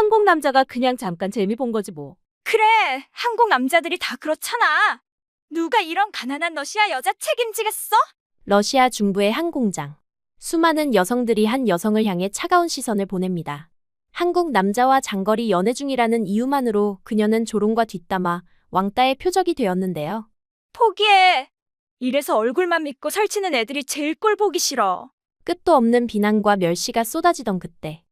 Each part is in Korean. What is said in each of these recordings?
한국 남자가 그냥 잠깐 재미 본 거지 뭐. 그래, 한국 남자들이 다 그렇잖아. 누가 이런 가난한 러시아 여자 책임지겠어? 러시아 중부의 한 공장. 수많은 여성들이 한 여성을 향해 차가운 시선을 보냅니다. 한국 남자와 장거리 연애 중이라는 이유만으로 그녀는 조롱과 뒷담화, 왕따의 표적이 되었는데요. 포기해. 이래서 얼굴만 믿고 설치는 애들이 제일 꼴 보기 싫어. 끝도 없는 비난과 멸시가 쏟아지던 그때,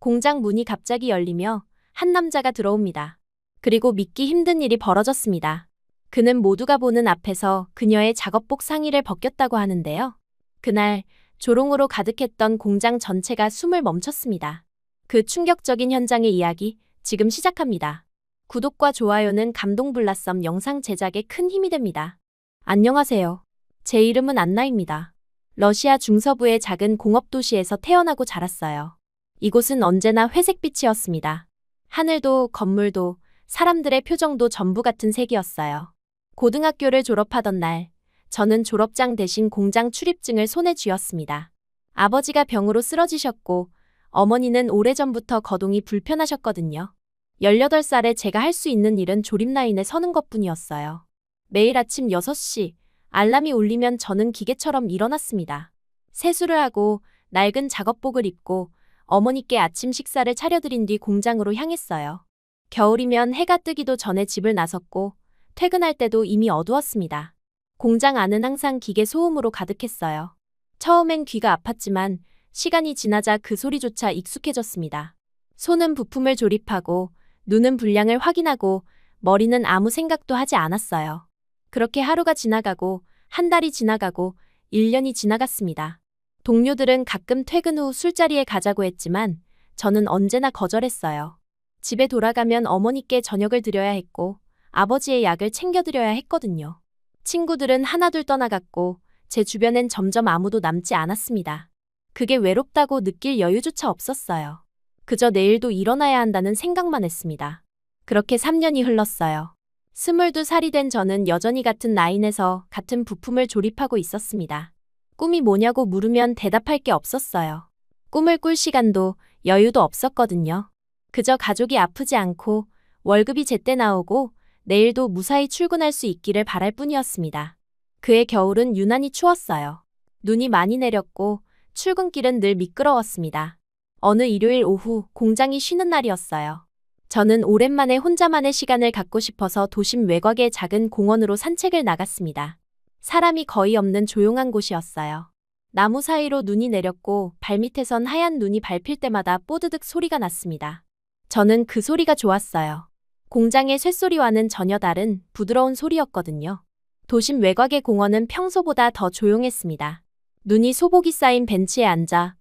공장 문이 갑자기 열리며 한 남자가 들어옵니다. 그리고 믿기 힘든 일이 벌어졌습니다. 그는 모두가 보는 앞에서 그녀의 작업복 상의를 벗겼다고 하는데요. 그날 조롱으로 가득했던 공장 전체가 숨을 멈췄습니다. 그 충격적인 현장의 이야기 지금 시작합니다. 구독과 좋아요는 감동블라썸 영상 제작에 큰 힘이 됩니다. 안녕하세요. 제 이름은 안나입니다. 러시아 중서부의 작은 공업도시에서 태어나고 자랐어요. 이곳은 언제나 회색빛이었습니다. 하늘도 건물도 사람들의 표정도 전부 같은 색이었어요. 고등학교를 졸업하던 날, 저는 졸업장 대신 공장 출입증을 손에 쥐었습니다. 아버지가 병으로 쓰러지셨고 어머니는 오래전부터 거동이 불편하셨거든요. 18살에 제가 할 수 있는 일은 조립라인에 서는 것뿐이었어요. 매일 아침 6시 알람이 울리면 저는 기계처럼 일어났습니다. 세수를 하고 낡은 작업복을 입고 어머니께 아침 식사를 차려드린 뒤 공장으로 향했어요. 겨울이면 해가 뜨기도 전에 집을 나섰고 퇴근할 때도 이미 어두웠습니다. 공장 안은 항상 기계 소음으로 가득했어요. 처음엔 귀가 아팠지만 시간이 지나자 그 소리조차 익숙해졌습니다. 손은 부품을 조립하고 눈은 분량을 확인하고 머리는 아무 생각도 하지 않았어요. 그렇게 하루가 지나가고 한 달이 지나가고 1년이 지나갔습니다. 동료들은 가끔 퇴근 후 술자리에 가자고 했지만 저는 언제나 거절했어요. 집에 돌아가면 어머니께 저녁을 드려야 했고 아버지의 약을 챙겨드려야 했거든요. 친구들은 하나둘 떠나갔고 제 주변엔 점점 아무도 남지 않았습니다. 그게 외롭다고 느낄 여유조차 없었어요. 그저 내일도 일어나야 한다는 생각만 했습니다. 그렇게 3년이 흘렀어요. 22살이 된 저는 여전히 같은 라인에서 같은 부품을 조립하고 있었습니다. 꿈이 뭐냐고 물으면 대답할 게 없었어요. 꿈을 꿀 시간도 여유도 없었거든요. 그저 가족이 아프지 않고 월급이 제때 나오고 내일도 무사히 출근할 수 있기를 바랄 뿐이었습니다. 그해 겨울은 유난히 추웠어요. 눈이 많이 내렸고 출근길은 늘 미끄러웠습니다. 어느 일요일 오후 공장이 쉬는 날이었어요. 저는 오랜만에 혼자만의 시간을 갖고 싶어서 도심 외곽의 작은 공원으로 산책을 나갔습니다. 사람이 거의 없는 조용한 곳이었어요. 나무 사이로 눈이 내렸고 발밑에선 하얀 눈이 밟힐 때마다 뽀드득 소리가 났습니다. 저는 그 소리가 좋았어요. 공장의 쇳소리와는 전혀 다른 부드러운 소리였거든요. 도심 외곽의 공원은 평소보다 더 조용했습니다. 눈이 소복이 쌓인 벤치에 앉아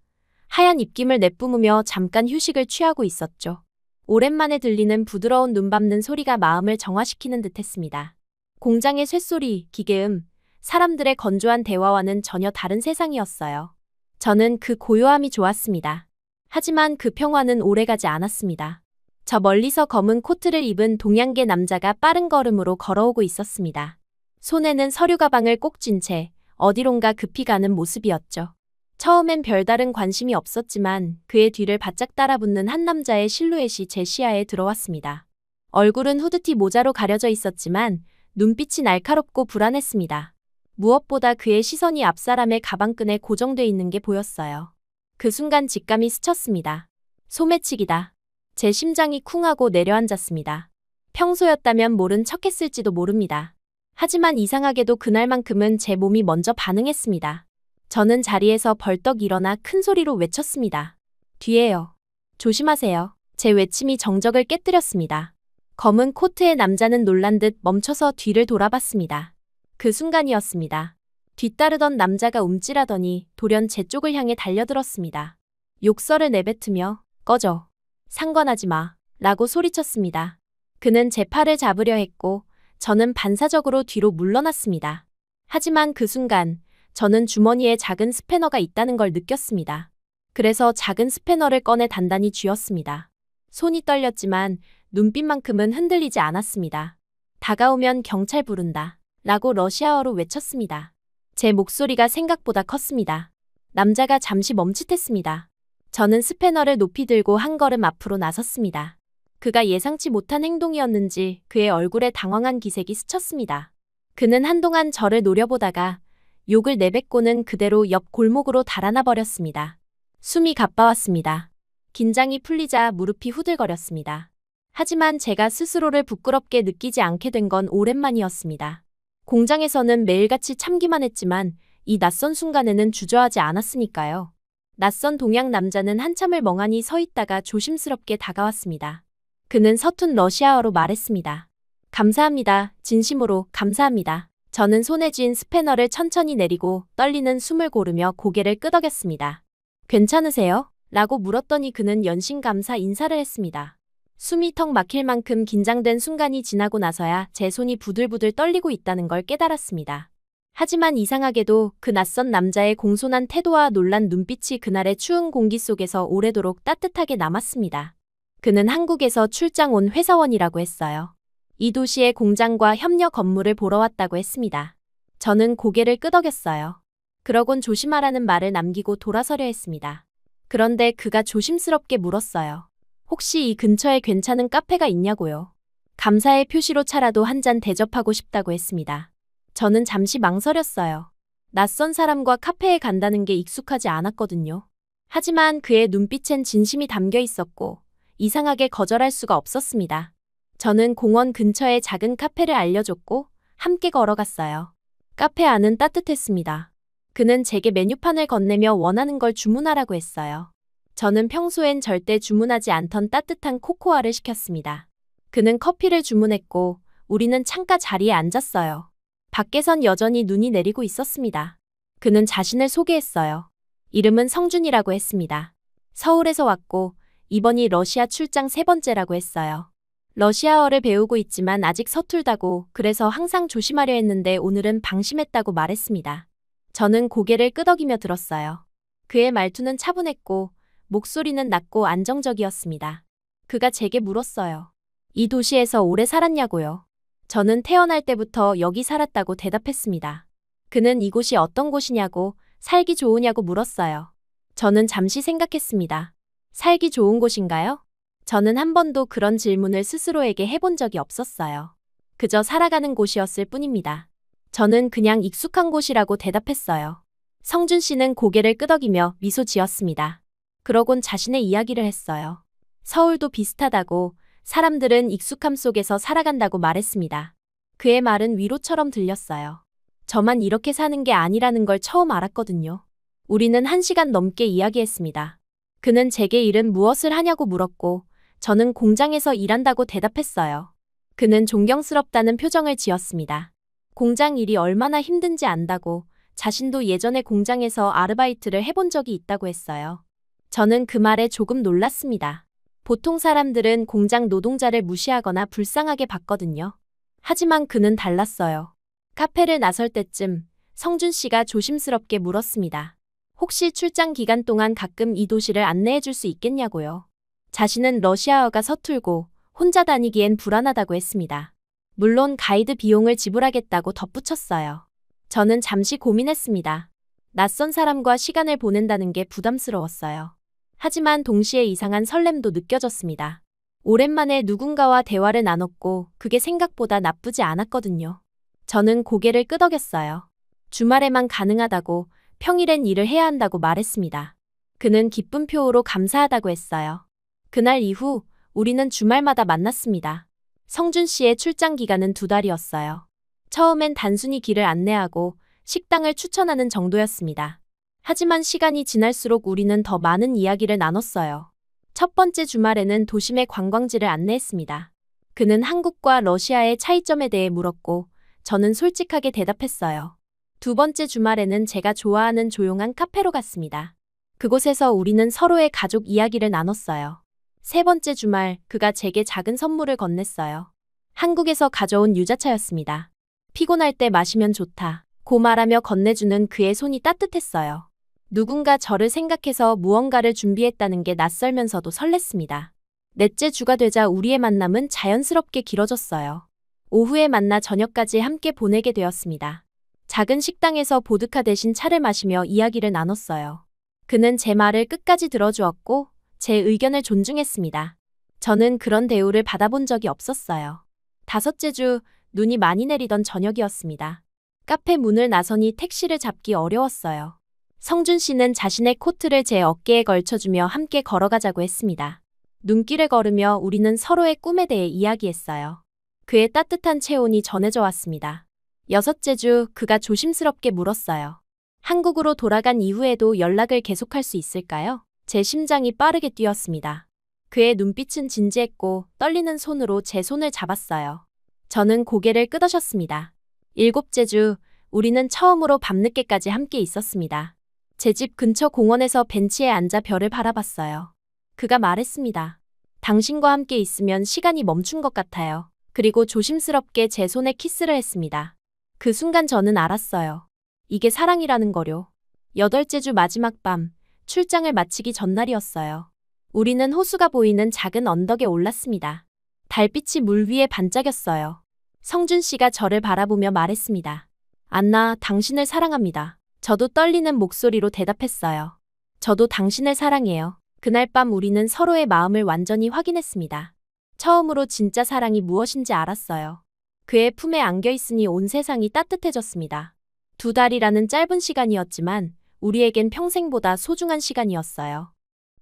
하얀 입김을 내뿜으며 잠깐 휴식을 취하고 있었죠. 오랜만에 들리는 부드러운 눈 밟는 소리가 마음을 정화시키는 듯했습니다. 공장의 쇳소리, 기계음, 사람들의 건조한 대화와는 전혀 다른 세상이었어요. 저는 그 고요함이 좋았습니다. 하지만 그 평화는 오래가지 않았습니다. 저 멀리서 검은 코트를 입은 동양계 남자가 빠른 걸음으로 걸어오고 있었습니다. 손에는 서류 가방을 꼭 쥔 채 어디론가 급히 가는 모습이었죠. 처음엔 별다른 관심이 없었지만 그의 뒤를 바짝 따라붙는 한 남자의 실루엣이 제 시야에 들어왔습니다. 얼굴은 후드티 모자로 가려져 있었지만 눈빛이 날카롭고 불안했습니다. 무엇보다 그의 시선이 앞사람의 가방끈에 고정돼 있는 게 보였어요. 그 순간 직감이 스쳤습니다. 소매치기다. 제 심장이 쿵하고 내려앉았습니다. 평소였다면 모른 척했을지도 모릅니다. 하지만 이상하게도 그날만큼은 제 몸이 먼저 반응했습니다. 저는 자리에서 벌떡 일어나 큰 소리로 외쳤습니다. 뒤에요. 조심하세요. 제 외침이 정적을 깨뜨렸습니다. 검은 코트의 남자는 놀란 듯 멈춰서 뒤를 돌아봤습니다. 그 순간이었습니다. 뒤따르던 남자가 움찔하더니 돌연 제 쪽을 향해 달려들었습니다. 욕설을 내뱉으며 꺼져. 상관하지 마. 라고 소리쳤습니다. 그는 제 팔을 잡으려 했고 저는 반사적으로 뒤로 물러났습니다. 하지만 그 순간 저는 주머니에 작은 스패너가 있다는 걸 느꼈습니다. 그래서 작은 스패너를 꺼내 단단히 쥐었습니다. 손이 떨렸지만 눈빛만큼은 흔들리지 않았습니다. 다가오면 경찰 부른다. 라고 러시아어로 외쳤습니다. 제 목소리가 생각보다 컸습니다. 남자가 잠시 멈칫했습니다. 저는 스패너를 높이 들고 한 걸음 앞으로 나섰습니다. 그가 예상치 못한 행동이었는지 그의 얼굴에 당황한 기색이 스쳤습니다. 그는 한동안 저를 노려보다가 욕을 내뱉고는 그대로 옆 골목으로 달아나 버렸습니다. 숨이 가빠왔습니다. 긴장이 풀리자 무릎이 후들거렸습니다. 하지만 제가 스스로를 부끄럽게 느끼지 않게 된 건 오랜만이었습니다. 공장에서는 매일같이 참기만 했지만 이 낯선 순간에는 주저하지 않았으니까요. 낯선 동양 남자는 한참을 멍하니 서 있다가 조심스럽게 다가왔습니다. 그는 서툰 러시아어로 말했습니다. 감사합니다. 진심으로 감사합니다. 저는 손에 쥔 스패너를 천천히 내리고 떨리는 숨을 고르며 고개를 끄덕였습니다. 괜찮으세요? 라고 물었더니 그는 연신감사 인사를 했습니다. 숨이 턱 막힐 만큼 긴장된 순간이 지나고 나서야 제 손이 부들부들 떨리고 있다는 걸 깨달았습니다. 하지만 이상하게도 그 낯선 남자의 공손한 태도와 놀란 눈빛이 그날의 추운 공기 속에서 오래도록 따뜻하게 남았습니다. 그는 한국에서 출장 온 회사원이라고 했어요. 이 도시의 공장과 협력 업무를 보러 왔다고 했습니다. 저는 고개를 끄덕였어요. 그러곤 조심하라는 말을 남기고 돌아서려 했습니다. 그런데 그가 조심스럽게 물었어요. 혹시 이 근처에 괜찮은 카페가 있냐고요. 감사의 표시로 차라도 한 잔 대접하고 싶다고 했습니다. 저는 잠시 망설였어요. 낯선 사람과 카페에 간다는 게 익숙하지 않았거든요. 하지만 그의 눈빛엔 진심이 담겨 있었고 이상하게 거절할 수가 없었습니다. 저는 공원 근처의 작은 카페를 알려줬고 함께 걸어갔어요. 카페 안은 따뜻했습니다. 그는 제게 메뉴판을 건네며 원하는 걸 주문하라고 했어요. 저는 평소엔 절대 주문하지 않던 따뜻한 코코아를 시켰습니다. 그는 커피를 주문했고 우리는 창가 자리에 앉았어요. 밖에선 여전히 눈이 내리고 있었습니다. 그는 자신을 소개했어요. 이름은 성준이라고 했습니다. 서울에서 왔고 이번이 러시아 출장 3번째라고 했어요. 러시아어를 배우고 있지만 아직 서툴다고 그래서 항상 조심하려 했는데 오늘은 방심했다고 말했습니다. 저는 고개를 끄덕이며 들었어요. 그의 말투는 차분했고 목소리는 낮고 안정적이었습니다. 그가 제게 물었어요. 이 도시에서 오래 살았냐고요. 저는 태어날 때부터 여기 살았다고 대답했습니다. 그는 이곳이 어떤 곳이냐고, 살기 좋으냐고 물었어요. 저는 잠시 생각했습니다. 살기 좋은 곳인가요? 저는 한 번도 그런 질문을 스스로에게 해본 적이 없었어요. 그저 살아가는 곳이었을 뿐입니다. 저는 그냥 익숙한 곳이라고 대답했어요. 성준 씨는 고개를 끄덕이며 미소 지었습니다. 그러곤 자신의 이야기를 했어요. 서울도 비슷하다고, 사람들은 익숙함 속에서 살아간다고 말했습니다. 그의 말은 위로처럼 들렸어요. 저만 이렇게 사는 게 아니라는 걸 처음 알았거든요. 우리는 1시간 넘게 이야기했습니다. 그는 제게 일은 무엇을 하냐고 물었고, 저는 공장에서 일한다고 대답했어요. 그는 존경스럽다는 표정을 지었습니다. 공장 일이 얼마나 힘든지 안다고, 자신도 예전에 공장에서 아르바이트를 해본 적이 있다고 했어요. 저는 그 말에 조금 놀랐습니다. 보통 사람들은 공장 노동자를 무시하거나 불쌍하게 봤거든요. 하지만 그는 달랐어요. 카페를 나설 때쯤 성준 씨가 조심스럽게 물었습니다. 혹시 출장 기간 동안 가끔 이 도시를 안내해 줄 수 있겠냐고요. 자신은 러시아어가 서툴고 혼자 다니기엔 불안하다고 했습니다. 물론 가이드 비용을 지불하겠다고 덧붙였어요. 저는 잠시 고민했습니다. 낯선 사람과 시간을 보낸다는 게 부담스러웠어요. 하지만 동시에 이상한 설렘도 느껴졌습니다. 오랜만에 누군가와 대화를 나눴고 그게 생각보다 나쁘지 않았거든요. 저는 고개를 끄덕였어요. 주말에만 가능하다고, 평일엔 일을 해야 한다고 말했습니다. 그는 기쁜 표호로 감사하다고 했어요. 그날 이후 우리는 주말마다 만났습니다. 성준 씨의 출장 기간은 2달이었어요. 처음엔 단순히 길을 안내하고 식당을 추천하는 정도였습니다. 하지만 시간이 지날수록 우리는 더 많은 이야기를 나눴어요. 첫 번째 주말에는 도심의 관광지를 안내했습니다. 그는 한국과 러시아의 차이점에 대해 물었고 저는 솔직하게 대답했어요. 두 번째 주말에는 제가 좋아하는 조용한 카페로 갔습니다. 그곳에서 우리는 서로의 가족 이야기를 나눴어요. 세 번째 주말 그가 제게 작은 선물을 건넸어요. 한국에서 가져온 유자차였습니다. 피곤할 때 마시면 좋다. 고 말하며 건네주는 그의 손이 따뜻했어요. 누군가 저를 생각해서 무언가를 준비했다는 게 낯설면서도 설렜습니다. 넷째 주가 되자 우리의 만남은 자연스럽게 길어졌어요. 오후에 만나 저녁까지 함께 보내게 되었습니다. 작은 식당에서 보드카 대신 차를 마시며 이야기를 나눴어요. 그는 제 말을 끝까지 들어주었고 제 의견을 존중했습니다. 저는 그런 대우를 받아본 적이 없었어요. 다섯째 주, 눈이 많이 내리던 저녁이었습니다. 카페 문을 나서니 택시를 잡기 어려웠어요. 성준 씨는 자신의 코트를 제 어깨에 걸쳐주며 함께 걸어가자고 했습니다. 눈길을 걸으며 우리는 서로의 꿈에 대해 이야기했어요. 그의 따뜻한 체온이 전해져 왔습니다. 여섯째 주, 그가 조심스럽게 물었어요. 한국으로 돌아간 이후에도 연락을 계속할 수 있을까요? 제 심장이 빠르게 뛰었습니다. 그의 눈빛은 진지했고 떨리는 손으로 제 손을 잡았어요. 저는 고개를 끄덕였습니다. 일곱째 주, 우리는 처음으로 밤늦게까지 함께 있었습니다. 제 집 근처 공원에서 벤치에 앉아 별을 바라봤어요. 그가 말했습니다. 당신과 함께 있으면 시간이 멈춘 것 같아요. 그리고 조심스럽게 제 손에 키스를 했습니다. 그 순간 저는 알았어요. 이게 사랑이라는 거요. 여덟째 주 마지막 밤, 출장을 마치기 전날이었어요. 우리는 호수가 보이는 작은 언덕에 올랐습니다. 달빛이 물 위에 반짝였어요. 성준 씨가 저를 바라보며 말했습니다. 안나, 당신을 사랑합니다. 저도 떨리는 목소리로 대답했어요. 저도 당신을 사랑해요. 그날 밤 우리는 서로의 마음을 완전히 확인했습니다. 처음으로 진짜 사랑이 무엇인지 알았어요. 그의 품에 안겨 있으니 온 세상이 따뜻해졌습니다. 2달이라는 짧은 시간이었지만 우리에겐 평생보다 소중한 시간이었어요.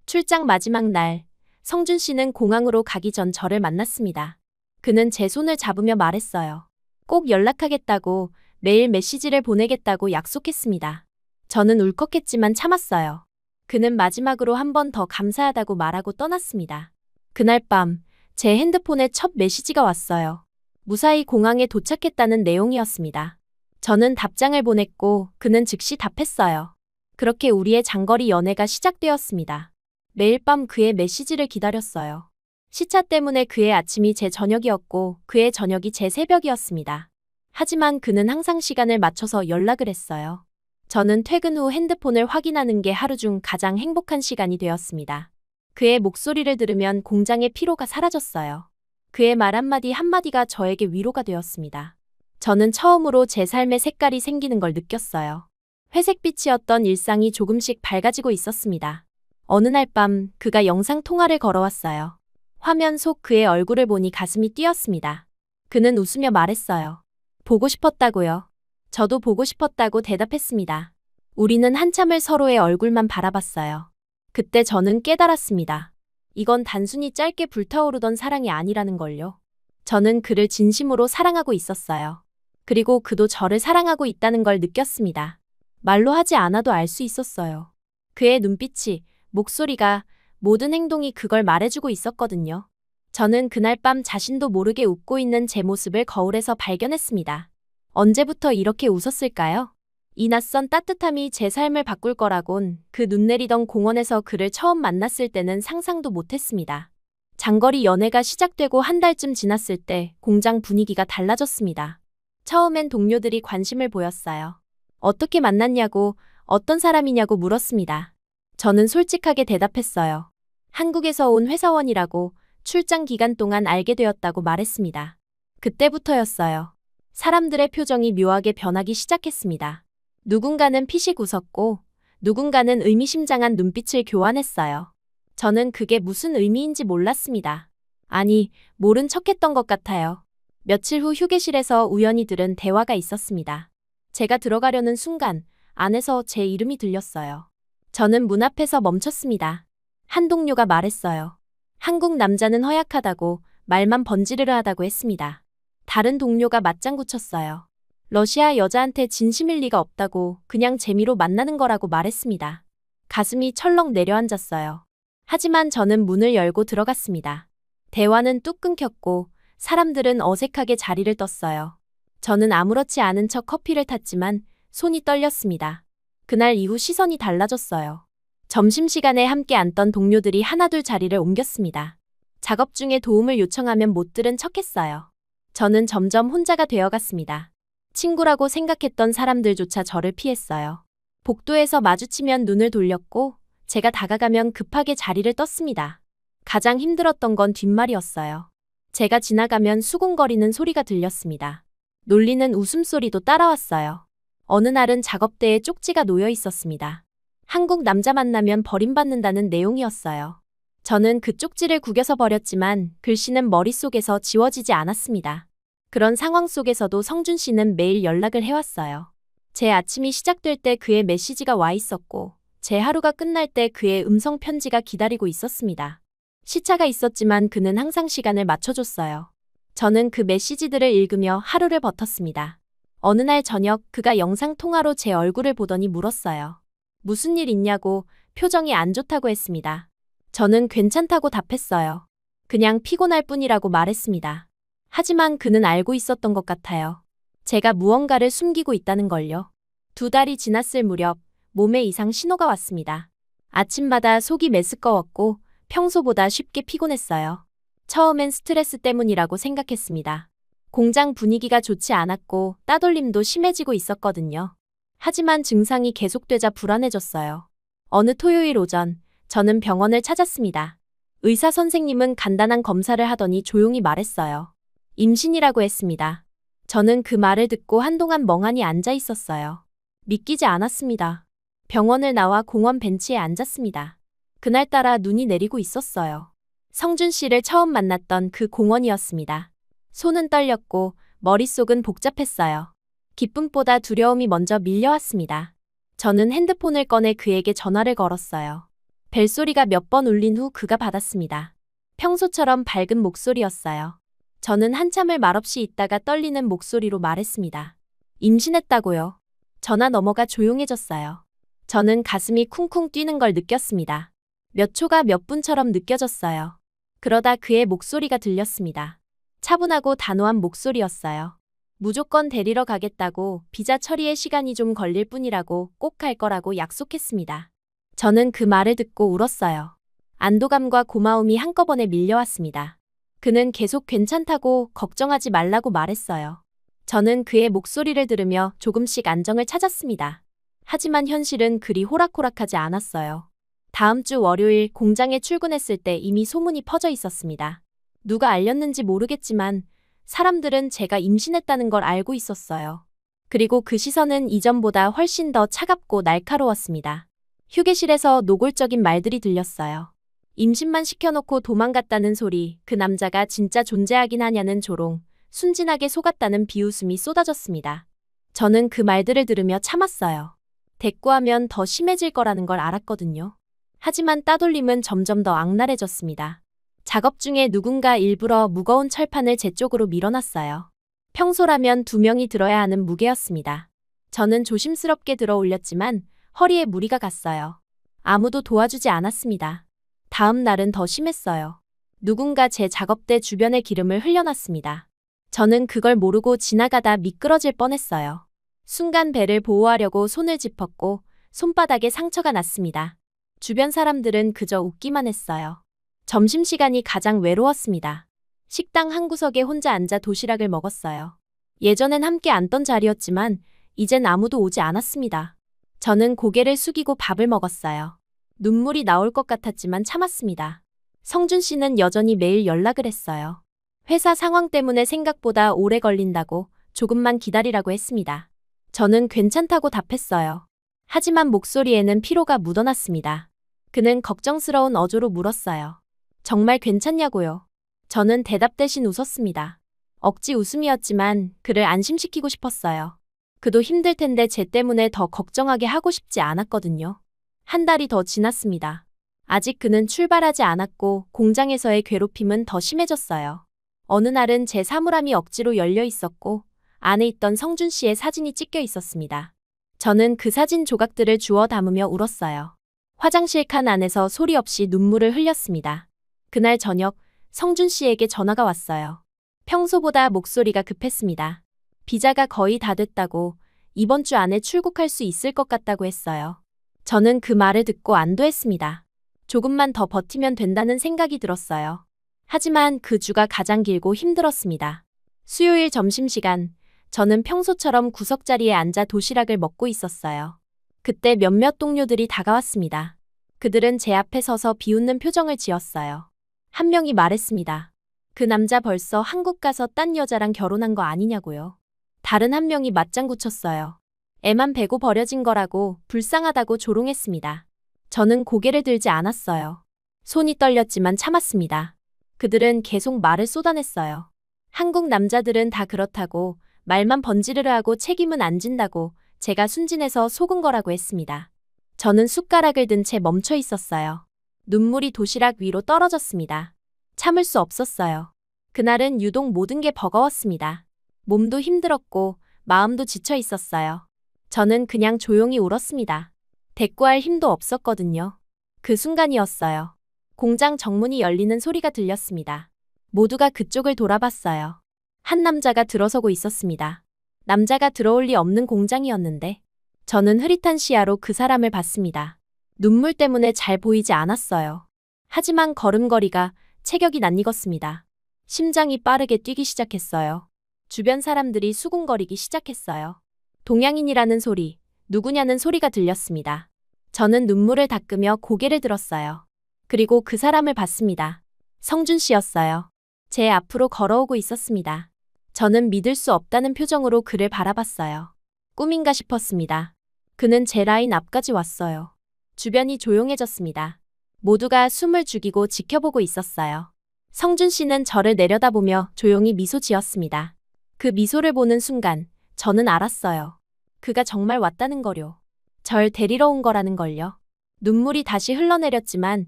출장 마지막 날, 성준 씨는 공항으로 가기 전 저를 만났습니다. 그는 제 손을 잡으며 말했어요. 꼭 연락하겠다고, 매일 메시지를 보내겠다고 약속했습니다. 저는 울컥했지만 참았어요. 그는 마지막으로 한 번 더 감사하다고 말하고 떠났습니다. 그날 밤, 제 핸드폰에 첫 메시지가 왔어요. 무사히 공항에 도착했다는 내용이었습니다. 저는 답장을 보냈고 그는 즉시 답했어요. 그렇게 우리의 장거리 연애가 시작되었습니다. 매일 밤 그의 메시지를 기다렸어요. 시차 때문에 그의 아침이 제 저녁이었고 그의 저녁이 제 새벽이었습니다. 하지만 그는 항상 시간을 맞춰서 연락을 했어요. 저는 퇴근 후 핸드폰을 확인하는 게 하루 중 가장 행복한 시간이 되었습니다. 그의 목소리를 들으면 공장의 피로가 사라졌어요. 그의 말 한마디 한마디가 저에게 위로가 되었습니다. 저는 처음으로 제 삶의 색깔이 생기는 걸 느꼈어요. 회색빛이었던 일상이 조금씩 밝아지고 있었습니다. 어느 날 밤 그가 영상 통화를 걸어왔어요. 화면 속 그의 얼굴을 보니 가슴이 뛰었습니다. 그는 웃으며 말했어요. 보고 싶었다고요. 저도 보고 싶었다고 대답했습니다. 우리는 한참을 서로의 얼굴만 바라봤어요. 그때 저는 깨달았습니다. 이건 단순히 짧게 불타오르던 사랑이 아니라는 걸요. 저는 그를 진심으로 사랑하고 있었어요. 그리고 그도 저를 사랑하고 있다는 걸 느꼈습니다. 말로 하지 않아도 알 수 있었어요. 그의 눈빛이, 목소리가, 모든 행동이 그걸 말해주고 있었거든요. 저는 그날 밤 자신도 모르게 웃고 있는 제 모습을 거울에서 발견했습니다. 언제부터 이렇게 웃었을까요? 이 낯선 따뜻함이 제 삶을 바꿀 거라곤 그 눈 내리던 공원에서 그를 처음 만났을 때는 상상도 못했습니다. 장거리 연애가 시작되고 한 달쯤 지났을 때 공장 분위기가 달라졌습니다. 처음엔 동료들이 관심을 보였어요. 어떻게 만났냐고, 어떤 사람이냐고 물었습니다. 저는 솔직하게 대답했어요. 한국에서 온 회사원이라고 출장 기간 동안 알게 되었다고 말했습니다. 그때부터였어요. 사람들의 표정이 묘하게 변하기 시작했습니다. 누군가는 피식 웃었고 누군가는 의미심장한 눈빛을 교환했어요. 저는 그게 무슨 의미인지 몰랐습니다. 아니, 모른 척했던 것 같아요. 며칠 후 휴게실에서 우연히 들은 대화가 있었습니다. 제가 들어가려는 순간 안에서 제 이름이 들렸어요. 저는 문 앞에서 멈췄습니다. 한 동료가 말했어요. 한국 남자는 허약하다고, 말만 번지르르하다고 했습니다. 다른 동료가 맞장구 쳤어요. 러시아 여자한테 진심일 리가 없다고, 그냥 재미로 만나는 거라고 말했습니다. 가슴이 철렁 내려앉았어요. 하지만 저는 문을 열고 들어갔습니다. 대화는 뚝 끊겼고 사람들은 어색하게 자리를 떴어요. 저는 아무렇지 않은 척 커피를 탔지만 손이 떨렸습니다. 그날 이후 시선이 달라졌어요. 점심시간에 함께 앉던 동료들이 하나둘 자리를 옮겼습니다. 작업 중에 도움을 요청하면 못 들은 척했어요. 저는 점점 혼자가 되어갔습니다. 친구라고 생각했던 사람들조차 저를 피했어요. 복도에서 마주치면 눈을 돌렸고 제가 다가가면 급하게 자리를 떴습니다. 가장 힘들었던 건 뒷말이었어요. 제가 지나가면 수군거리는 소리가 들렸습니다. 놀리는 웃음소리도 따라왔어요. 어느 날은 작업대에 쪽지가 놓여 있었습니다. 한국 남자 만나면 버림받는다는 내용이었어요. 저는 그 쪽지를 구겨서 버렸지만 글씨는 머릿속에서 지워지지 않았습니다. 그런 상황 속에서도 성준 씨는 매일 연락을 해왔어요. 제 아침이 시작될 때 그의 메시지가 와 있었고, 제 하루가 끝날 때 그의 음성 편지가 기다리고 있었습니다. 시차가 있었지만 그는 항상 시간을 맞춰줬어요. 저는 그 메시지들을 읽으며 하루를 버텼습니다. 어느 날 저녁 그가 영상통화로 제 얼굴을 보더니 물었어요. 무슨 일 있냐고, 표정이 안 좋다고 했습니다. 저는 괜찮다고 답했어요. 그냥 피곤할 뿐이라고 말했습니다. 하지만 그는 알고 있었던 것 같아요. 제가 무언가를 숨기고 있다는 걸요. 2달이 지났을 무렵 몸에 이상 신호가 왔습니다. 아침마다 속이 메스꺼웠고 평소보다 쉽게 피곤했어요. 처음엔 스트레스 때문이라고 생각했습니다. 공장 분위기가 좋지 않았고 따돌림도 심해지고 있었거든요. 하지만 증상이 계속되자 불안해졌어요. 어느 토요일 오전, 저는 병원을 찾았습니다. 의사 선생님은 간단한 검사를 하더니 조용히 말했어요. 임신이라고 했습니다. 저는 그 말을 듣고 한동안 멍하니 앉아 있었어요. 믿기지 않았습니다. 병원을 나와 공원 벤치에 앉았습니다. 그날따라 눈이 내리고 있었어요. 성준 씨를 처음 만났던 그 공원이었습니다. 손은 떨렸고 머릿속은 복잡했어요. 기쁨보다 두려움이 먼저 밀려왔습니다. 저는 핸드폰을 꺼내 그에게 전화를 걸었어요. 벨소리가 몇 번 울린 후 그가 받았습니다. 평소처럼 밝은 목소리였어요. 저는 한참을 말없이 있다가 떨리는 목소리로 말했습니다. 임신했다고요. 전화 넘어가 조용해졌어요. 저는 가슴이 쿵쿵 뛰는 걸 느꼈습니다. 몇 초가 몇 분처럼 느껴졌어요. 그러다 그의 목소리가 들렸습니다. 차분하고 단호한 목소리였어요. 무조건 데리러 가겠다고, 비자 처리에 시간이 좀 걸릴 뿐이라고, 꼭 갈 거라고 약속했습니다. 저는 그 말을 듣고 울었어요. 안도감과 고마움이 한꺼번에 밀려왔습니다. 그는 계속 괜찮다고, 걱정하지 말라고 말했어요. 저는 그의 목소리를 들으며 조금씩 안정을 찾았습니다. 하지만 현실은 그리 호락호락하지 않았어요. 다음 주 월요일 공장에 출근했을 때 이미 소문이 퍼져 있었습니다. 누가 알렸는지 모르겠지만 사람들은 제가 임신했다는 걸 알고 있었어요. 그리고 그 시선은 이전보다 훨씬 더 차갑고 날카로웠습니다. 휴게실에서 노골적인 말들이 들렸어요. 임신만 시켜놓고 도망갔다는 소리, 그 남자가 진짜 존재하긴 하냐는 조롱, 순진하게 속았다는 비웃음이 쏟아졌습니다. 저는 그 말들을 들으며 참았어요. 대꾸하면 더 심해질 거라는 걸 알았거든요. 하지만 따돌림은 점점 더 악랄해졌습니다. 작업 중에 누군가 일부러 무거운 철판을 제 쪽으로 밀어놨어요. 평소라면 2명이 들어야 하는 무게였습니다. 저는 조심스럽게 들어 올렸지만 허리에 무리가 갔어요. 아무도 도와주지 않았습니다. 다음 날은 더 심했어요. 누군가 제 작업대 주변에 기름을 흘려놨습니다. 저는 그걸 모르고 지나가다 미끄러질 뻔했어요. 순간 배를 보호하려고 손을 짚었고 손바닥에 상처가 났습니다. 주변 사람들은 그저 웃기만 했어요. 점심시간이 가장 외로웠습니다. 식당 한 구석에 혼자 앉아 도시락을 먹었어요. 예전엔 함께 앉던 자리였지만 이젠 아무도 오지 않았습니다. 저는 고개를 숙이고 밥을 먹었어요. 눈물이 나올 것 같았지만 참았습니다. 성준 씨는 여전히 매일 연락을 했어요. 회사 상황 때문에 생각보다 오래 걸린다고, 조금만 기다리라고 했습니다. 저는 괜찮다고 답했어요. 하지만 목소리에는 피로가 묻어났습니다. 그는 걱정스러운 어조로 물었어요. 정말 괜찮냐고요? 저는 대답 대신 웃었습니다. 억지 웃음이었지만 그를 안심시키고 싶었어요. 그도 힘들 텐데 제 때문에 더 걱정하게 하고 싶지 않았거든요. 한 달이 더 지났습니다. 아직 그는 출발하지 않았고 공장에서의 괴롭힘은 더 심해졌어요. 어느 날은 제 사물함이 억지로 열려 있었고 안에 있던 성준 씨의 사진이 찍혀 있었습니다. 저는 그 사진 조각들을 주워 담으며 울었어요. 화장실 칸 안에서 소리 없이 눈물을 흘렸습니다. 그날 저녁 성준 씨에게 전화가 왔어요. 평소보다 목소리가 급했습니다. 비자가 거의 다 됐다고, 이번 주 안에 출국할 수 있을 것 같다고 했어요. 저는 그 말을 듣고 안도했습니다. 조금만 더 버티면 된다는 생각이 들었어요. 하지만 그 주가 가장 길고 힘들었습니다. 수요일 점심시간, 저는 평소처럼 구석자리에 앉아 도시락을 먹고 있었어요. 그때 몇몇 동료들이 다가왔습니다. 그들은 제 앞에 서서 비웃는 표정을 지었어요. 한 명이 말했습니다. 그 남자 벌써 한국 가서 딴 여자랑 결혼한 거 아니냐고요. 다른 한 명이 맞장구 쳤어요. 애만 베고 버려진 거라고, 불쌍하다고 조롱했습니다. 저는 고개를 들지 않았어요. 손이 떨렸지만 참았습니다. 그들은 계속 말을 쏟아냈어요. 한국 남자들은 다 그렇다고, 말만 번지르르 하고 책임은 안 진다고, 제가 순진해서 속은 거라고 했습니다. 저는 숟가락을 든 채 멈춰 있었어요. 눈물이 도시락 위로 떨어졌습니다. 참을 수 없었어요. 그날은 유독 모든 게 버거웠습니다. 몸도 힘들었고 마음도 지쳐 있었어요. 저는 그냥 조용히 울었습니다. 대꾸할 힘도 없었거든요. 그 순간이었어요. 공장 정문이 열리는 소리가 들렸습니다. 모두가 그쪽을 돌아봤어요. 한 남자가 들어서고 있었습니다. 남자가 들어올 리 없는 공장이었는데 저는 흐릿한 시야로 그 사람을 봤습니다. 눈물 때문에 잘 보이지 않았어요. 하지만 걸음걸이가 체격이 낯익었습니다. 심장이 빠르게 뛰기 시작했어요. 주변 사람들이 수군거리기 시작했어요. 동양인이라는 소리, 누구냐는 소리가 들렸습니다. 저는 눈물을 닦으며 고개를 들었어요. 그리고 그 사람을 봤습니다. 성준 씨였어요. 제 앞으로 걸어오고 있었습니다. 저는 믿을 수 없다는 표정으로 그를 바라봤어요. 꿈인가 싶었습니다. 그는 제 라인 앞까지 왔어요. 주변이 조용해졌습니다. 모두가 숨을 죽이고 지켜보고 있었어요. 성준 씨는 저를 내려다보며 조용히 미소 지었습니다. 그 미소를 보는 순간 저는 알았어요. 그가 정말 왔다는 거요. 절 데리러 온 거라는 걸요. 눈물이 다시 흘러내렸지만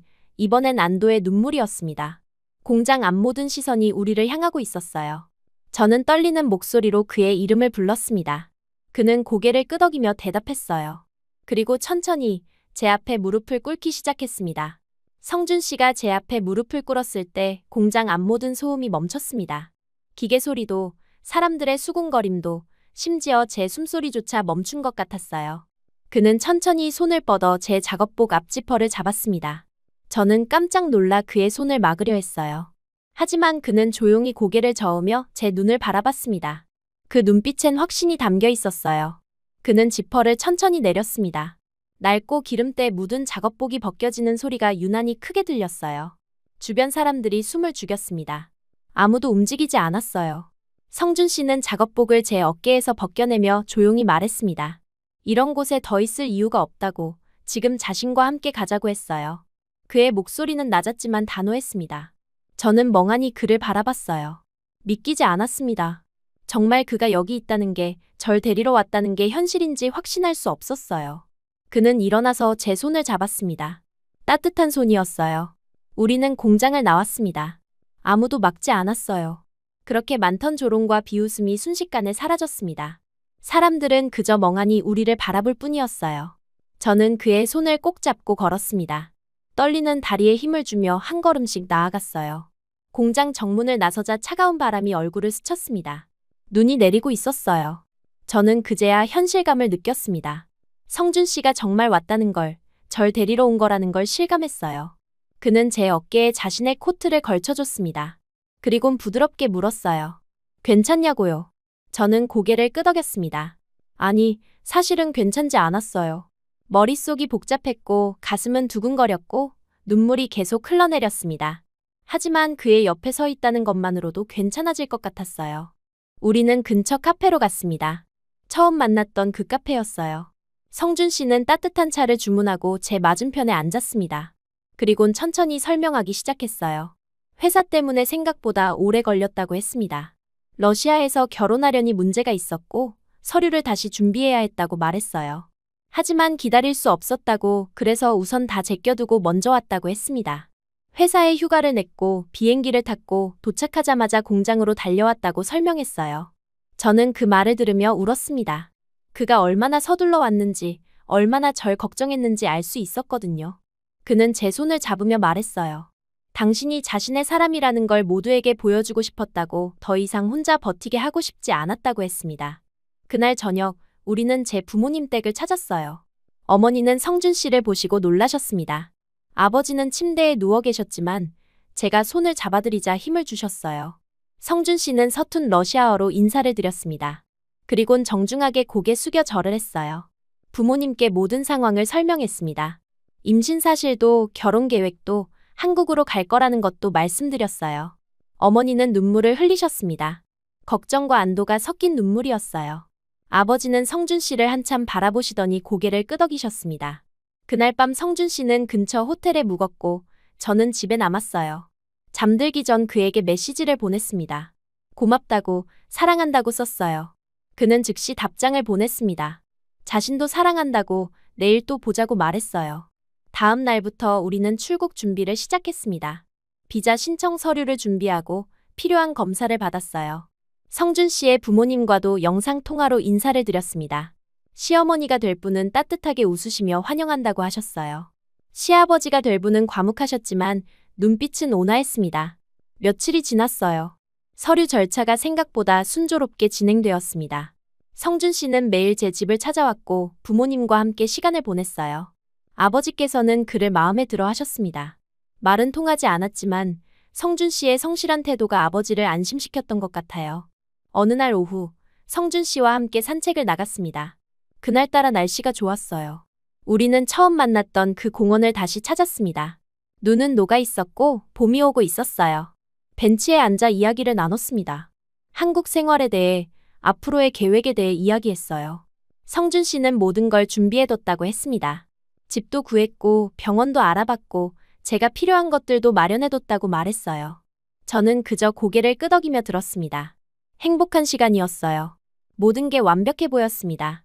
이번엔 안도의 눈물이었습니다. 공장 앞 모든 시선이 우리를 향하고 있었어요. 저는 떨리는 목소리로 그의 이름을 불렀습니다. 그는 고개를 끄덕이며 대답했어요. 그리고 천천히 제 앞에 무릎을 꿇기 시작했습니다. 성준 씨가 제 앞에 무릎을 꿇었을 때 공장 앞 모든 소음이 멈췄습니다. 기계 소리도, 사람들의 수군거림도, 심지어 제 숨소리조차 멈춘 것 같았어요. 그는 천천히 손을 뻗어 제 작업복 앞지퍼를 잡았습니다. 저는 깜짝 놀라 그의 손을 막으려 했어요. 하지만 그는 조용히 고개를 저으며 제 눈을 바라봤습니다. 그 눈빛엔 확신이 담겨 있었어요. 그는 지퍼를 천천히 내렸습니다. 낡고 기름때 묻은 작업복이 벗겨지는 소리가 유난히 크게 들렸어요. 주변 사람들이 숨을 죽였습니다. 아무도 움직이지 않았어요. 성준 씨는 작업복을 제 어깨에서 벗겨내며 조용히 말했습니다. 이런 곳에 더 있을 이유가 없다고, 지금 자신과 함께 가자고 했어요. 그의 목소리는 낮았지만 단호했습니다. 저는 멍하니 그를 바라봤어요. 믿기지 않았습니다. 정말 그가 여기 있다는 게, 절 데리러 왔다는 게 현실인지 확신할 수 없었어요. 그는 일어나서 제 손을 잡았습니다. 따뜻한 손이었어요. 우리는 공장을 나왔습니다. 아무도 막지 않았어요. 그렇게 많던 조롱과 비웃음이 순식간에 사라졌습니다. 사람들은 그저 멍하니 우리를 바라볼 뿐이었어요. 저는 그의 손을 꼭 잡고 걸었습니다. 떨리는 다리에 힘을 주며 한 걸음씩 나아갔어요. 공장 정문을 나서자 차가운 바람이 얼굴을 스쳤습니다. 눈이 내리고 있었어요. 저는 그제야 현실감을 느꼈습니다. 성준 씨가 정말 왔다는 걸, 절 데리러 온 거라는 걸 실감했어요. 그는 제 어깨에 자신의 코트를 걸쳐줬습니다. 그리곤 부드럽게 물었어요. 괜찮냐고요? 저는 고개를 끄덕였습니다. 아니, 사실은 괜찮지 않았어요. 머릿속이 복잡했고 가슴은 두근거렸고 눈물이 계속 흘러내렸습니다. 하지만 그의 옆에 서 있다는 것만으로도 괜찮아질 것 같았어요. 우리는 근처 카페로 갔습니다. 처음 만났던 그 카페였어요. 성준 씨는 따뜻한 차를 주문하고 제 맞은편에 앉았습니다. 그리곤 천천히 설명하기 시작했어요. 회사 때문에 생각보다 오래 걸렸다고 했습니다. 러시아에서 결혼하려니 문제가 있었고 서류를 다시 준비해야 했다고 말했어요. 하지만 기다릴 수 없었다고, 그래서 우선 다 제껴두고 먼저 왔다고 했습니다. 회사에 휴가를 냈고 비행기를 탔고 도착하자마자 공장으로 달려왔다고 설명했어요. 저는 그 말을 들으며 울었습니다. 그가 얼마나 서둘러 왔는지, 얼마나 절 걱정했는지 알 수 있었거든요. 그는 제 손을 잡으며 말했어요. 당신이 자신의 사람이라는 걸 모두에게 보여주고 싶었다고, 더 이상 혼자 버티게 하고 싶지 않았다고 했습니다. 그날 저녁, 우리는 제 부모님 댁을 찾았어요. 어머니는 성준 씨를 보시고 놀라셨습니다. 아버지는 침대에 누워 계셨지만 제가 손을 잡아드리자 힘을 주셨어요. 성준 씨는 서툰 러시아어로 인사를 드렸습니다. 그리곤 정중하게 고개 숙여 절을 했어요. 부모님께 모든 상황을 설명했습니다. 임신 사실도, 결혼 계획도, 한국으로 갈 거라는 것도 말씀드렸어요. 어머니는 눈물을 흘리셨습니다. 걱정과 안도가 섞인 눈물이었어요. 아버지는 성준 씨를 한참 바라보시더니 고개를 끄덕이셨습니다. 그날 밤 성준 씨는 근처 호텔에 묵었고 저는 집에 남았어요. 잠들기 전 그에게 메시지를 보냈습니다. 고맙다고, 사랑한다고 썼어요. 그는 즉시 답장을 보냈습니다. 자신도 사랑한다고, 내일 또 보자고 말했어요. 다음 날부터 우리는 출국 준비를 시작했습니다. 비자 신청 서류를 준비하고 필요한 검사를 받았어요. 성준 씨의 부모님과도 영상통화로 인사를 드렸습니다. 시어머니가 될 분은 따뜻하게 웃으시며 환영한다고 하셨어요. 시아버지가 될 분은 과묵하셨지만 눈빛은 온화했습니다. 며칠이 지났어요. 서류 절차가 생각보다 순조롭게 진행되었습니다. 성준 씨는 매일 제 집을 찾아왔고 부모님과 함께 시간을 보냈어요. 아버지께서는 그를 마음에 들어 하셨습니다. 말은 통하지 않았지만 성준 씨의 성실한 태도가 아버지를 안심시켰던 것 같아요. 어느 날 오후, 성준 씨와 함께 산책을 나갔습니다. 그날따라 날씨가 좋았어요. 우리는 처음 만났던 그 공원을 다시 찾았습니다. 눈은 녹아 있었고 봄이 오고 있었어요. 벤치에 앉아 이야기를 나눴습니다. 한국 생활에 대해, 앞으로의 계획에 대해 이야기했어요. 성준 씨는 모든 걸 준비해뒀다고 했습니다. 집도 구했고 병원도 알아봤고 제가 필요한 것들도 마련해뒀다고 말했어요. 저는 그저 고개를 끄덕이며 들었습니다. 행복한 시간이었어요. 모든 게 완벽해 보였습니다.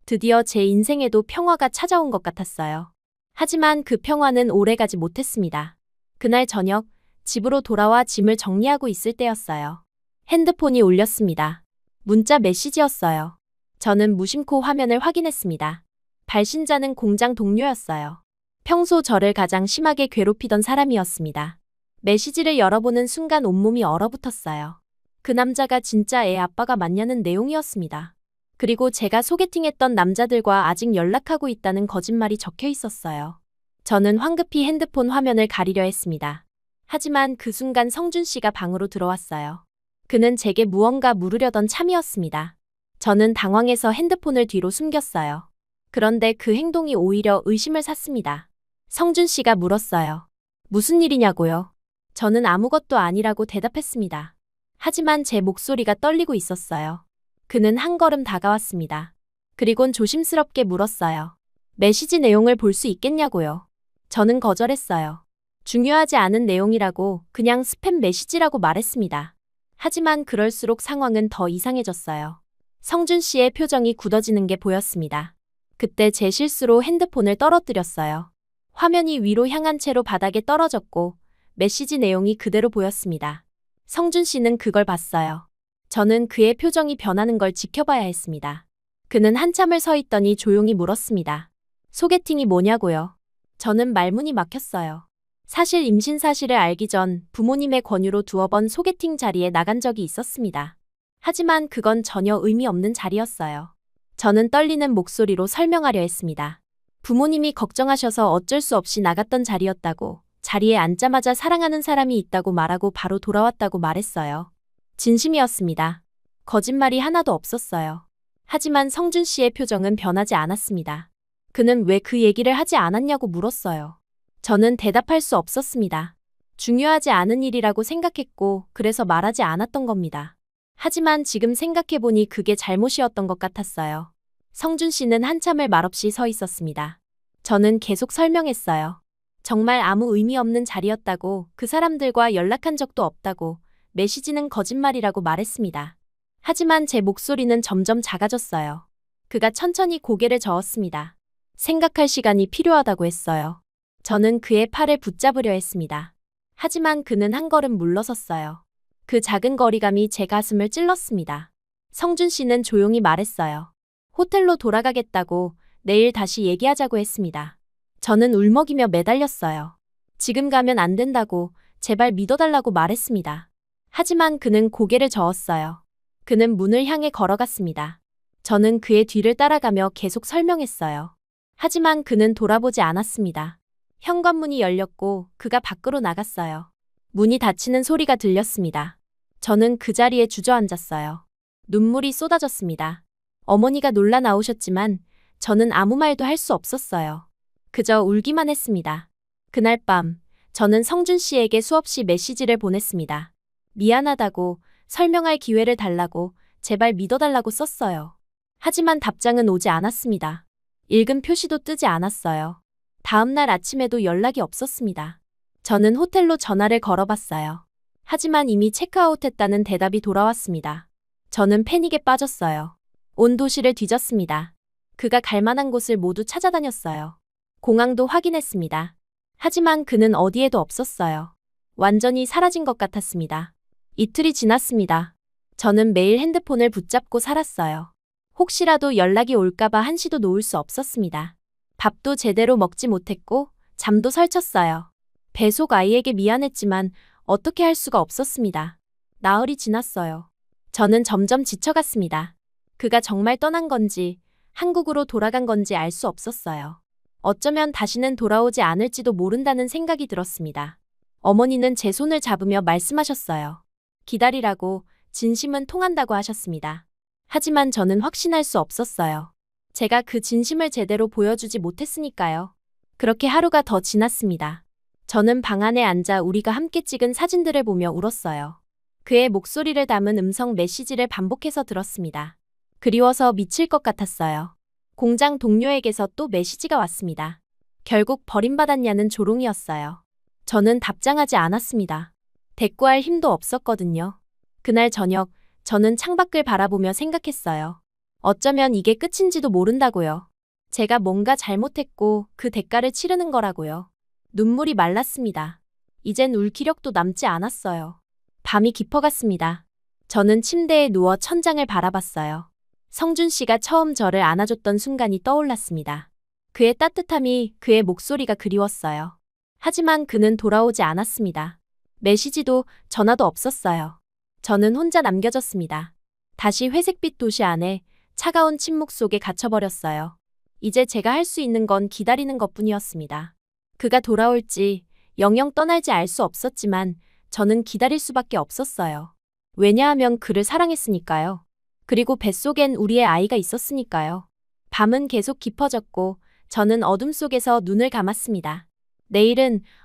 드디어 제 인생에도 평화가 찾아온 것 같았어요. 하지만 그 평화는 오래가지 못했습니다. 그날 저녁, 집으로 돌아와 짐을 정리하고 있을 때였어요. 핸드폰이 울렸습니다. 문자 메시지였어요. 저는 무심코 화면을 확인했습니다. 발신자는 공장 동료였어요. 평소 저를 가장 심하게 괴롭히던 사람이었습니다. 메시지를 열어보는 순간 온몸이 얼어붙었어요. 그 남자가 진짜 애 아빠가 맞냐는 내용이었습니다. 그리고 제가 소개팅했던 남자들과 아직 연락하고 있다는 거짓말이 적혀 있었어요. 저는 황급히 핸드폰 화면을 가리려 했습니다. 하지만 그 순간 성준 씨가 방으로 들어왔어요. 그는 제게 무언가 물으려던 참이었습니다. 저는 당황해서 핸드폰을 뒤로 숨겼어요. 그런데 그 행동이 오히려 의심을 샀습니다. 성준 씨가 물었어요. 무슨 일이냐고요? 저는 아무것도 아니라고 대답했습니다. 하지만 제 목소리가 떨리고 있었어요. 그는 한 걸음 다가왔습니다. 그리곤 조심스럽게 물었어요. 메시지 내용을 볼 수 있겠냐고요? 저는 거절했어요. 중요하지 않은 내용이라고, 그냥 스팸 메시지라고 말했습니다. 하지만 그럴수록 상황은 더 이상해졌어요. 성준 씨의 표정이 굳어지는 게 보였습니다. 그때 제 실수로 핸드폰을 떨어뜨렸어요. 화면이 위로 향한 채로 바닥에 떨어졌고 메시지 내용이 그대로 보였습니다. 성준 씨는 그걸 봤어요. 저는 그의 표정이 변하는 걸 지켜봐야 했습니다. 그는 한참을 서 있더니 조용히 물었습니다. 소개팅이 뭐냐고요? 저는 말문이 막혔어요. 사실 임신 사실을 알기 전 부모님의 권유로 두어 번 소개팅 자리에 나간 적이 있었습니다. 하지만 그건 전혀 의미 없는 자리였어요. 저는 떨리는 목소리로 설명하려 했습니다. 부모님이 걱정하셔서 어쩔 수 없이 나갔던 자리였다고, 자리에 앉자마자 사랑하는 사람이 있다고 말하고 바로 돌아왔다고 말했어요. 진심이었습니다. 거짓말이 하나도 없었어요. 하지만 성준 씨의 표정은 변하지 않았습니다. 그는 왜 그 얘기를 하지 않았냐고 물었어요. 저는 대답할 수 없었습니다. 중요하지 않은 일이라고 생각했고 그래서 말하지 않았던 겁니다. 하지만 지금 생각해보니 그게 잘못이었던 것 같았어요. 성준 씨는 한참을 말없이 서 있었습니다. 저는 계속 설명했어요. 정말 아무 의미 없는 자리였다고, 그 사람들과 연락한 적도 없다고, 메시지는 거짓말이라고 말했습니다. 하지만 제 목소리는 점점 작아졌어요. 그가 천천히 고개를 저었습니다. 생각할 시간이 필요하다고 했어요. 저는 그의 팔을 붙잡으려 했습니다. 하지만 그는 한 걸음 물러섰어요. 그 작은 거리감이 제 가슴을 찔렀습니다. 성준 씨는 조용히 말했어요. 호텔로 돌아가겠다고, 내일 다시 얘기하자고 했습니다. 저는 울먹이며 매달렸어요. 지금 가면 안 된다고, 제발 믿어달라고 말했습니다. 하지만 그는 고개를 저었어요. 그는 문을 향해 걸어갔습니다. 저는 그의 뒤를 따라가며 계속 설명했어요. 하지만 그는 돌아보지 않았습니다. 현관문이 열렸고 그가 밖으로 나갔어요. 문이 닫히는 소리가 들렸습니다. 저는 그 자리에 주저앉았어요. 눈물이 쏟아졌습니다. 어머니가 놀라 나오셨지만 저는 아무 말도 할 수 없었어요. 그저 울기만 했습니다. 그날 밤, 저는 성준 씨에게 수없이 메시지를 보냈습니다. 미안하다고, 설명할 기회를 달라고, 제발 믿어달라고 썼어요. 하지만 답장은 오지 않았습니다. 읽은 표시도 뜨지 않았어요. 다음 날 아침에도 연락이 없었습니다. 저는 호텔로 전화를 걸어봤어요. 하지만 이미 체크아웃했다는 대답이 돌아왔습니다. 저는 패닉에 빠졌어요. 온 도시를 뒤졌습니다. 그가 갈 만한 곳을 모두 찾아다녔어요. 공항도 확인했습니다. 하지만 그는 어디에도 없었어요. 완전히 사라진 것 같았습니다. 이틀이 지났습니다. 저는 매일 핸드폰을 붙잡고 살았어요. 혹시라도 연락이 올까봐 한시도 놓을 수 없었습니다. 밥도 제대로 먹지 못했고 잠도 설쳤어요. 배속 아이에게 미안했지만 어떻게 할 수가 없었습니다. 나흘이 지났어요. 저는 점점 지쳐갔습니다. 그가 정말 떠난 건지 한국으로 돌아간 건지 알 수 없었어요. 어쩌면 다시는 돌아오지 않을지도 모른다는 생각이 들었습니다. 어머니는 제 손을 잡으며 말씀하셨어요. 기다리라고, 진심은 통한다고 하셨습니다. 하지만 저는 확신할 수 없었어요. 제가 그 진심을 제대로 보여주지 못했으니까요. 그렇게 하루가 더 지났습니다. 저는 방 안에 앉아 우리가 함께 찍은 사진들을 보며 울었어요. 그의 목소리를 담은 음성 메시지를 반복해서 들었습니다. 그리워서 미칠 것 같았어요. 공장 동료에게서 또 메시지가 왔습니다. 결국 버림받았냐는 조롱이었어요. 저는 답장하지 않았습니다. 대꾸할 힘도 없었거든요. 그날 저녁, 저는 창밖을 바라보며 생각했어요. 어쩌면 이게 끝인지도 모른다고요. 제가 뭔가 잘못했고 그 대가를 치르는 거라고요. 눈물이 말랐습니다. 이젠 울 기력도 남지 않았어요. 밤이 깊어갔습니다. 저는 침대에 누워 천장을 바라봤어요. 성준 씨가 처음 저를 안아줬던 순간이 떠올랐습니다. 그의 따뜻함이, 그의 목소리가 그리웠어요. 하지만 그는 돌아오지 않았습니다. 메시지도 전화도 없었어요. 저는 혼자 남겨졌습니다. 다시 회색빛 도시 안에 차가운 침묵 속에 갇혀버렸어요. 이제 제가 할 수 있는 건 기다리는 것뿐이었습니다. 그가 돌아올지, 영영 떠날지 알 수 없었지만 저는 기다릴 수밖에 없었어요. 왜냐하면 그를 사랑했으니까요. 그리고 뱃속엔 우리의 아이가 있었으니까요. 밤은 계속 깊어졌고 저는 어둠 속에서 눈을 감았습니다.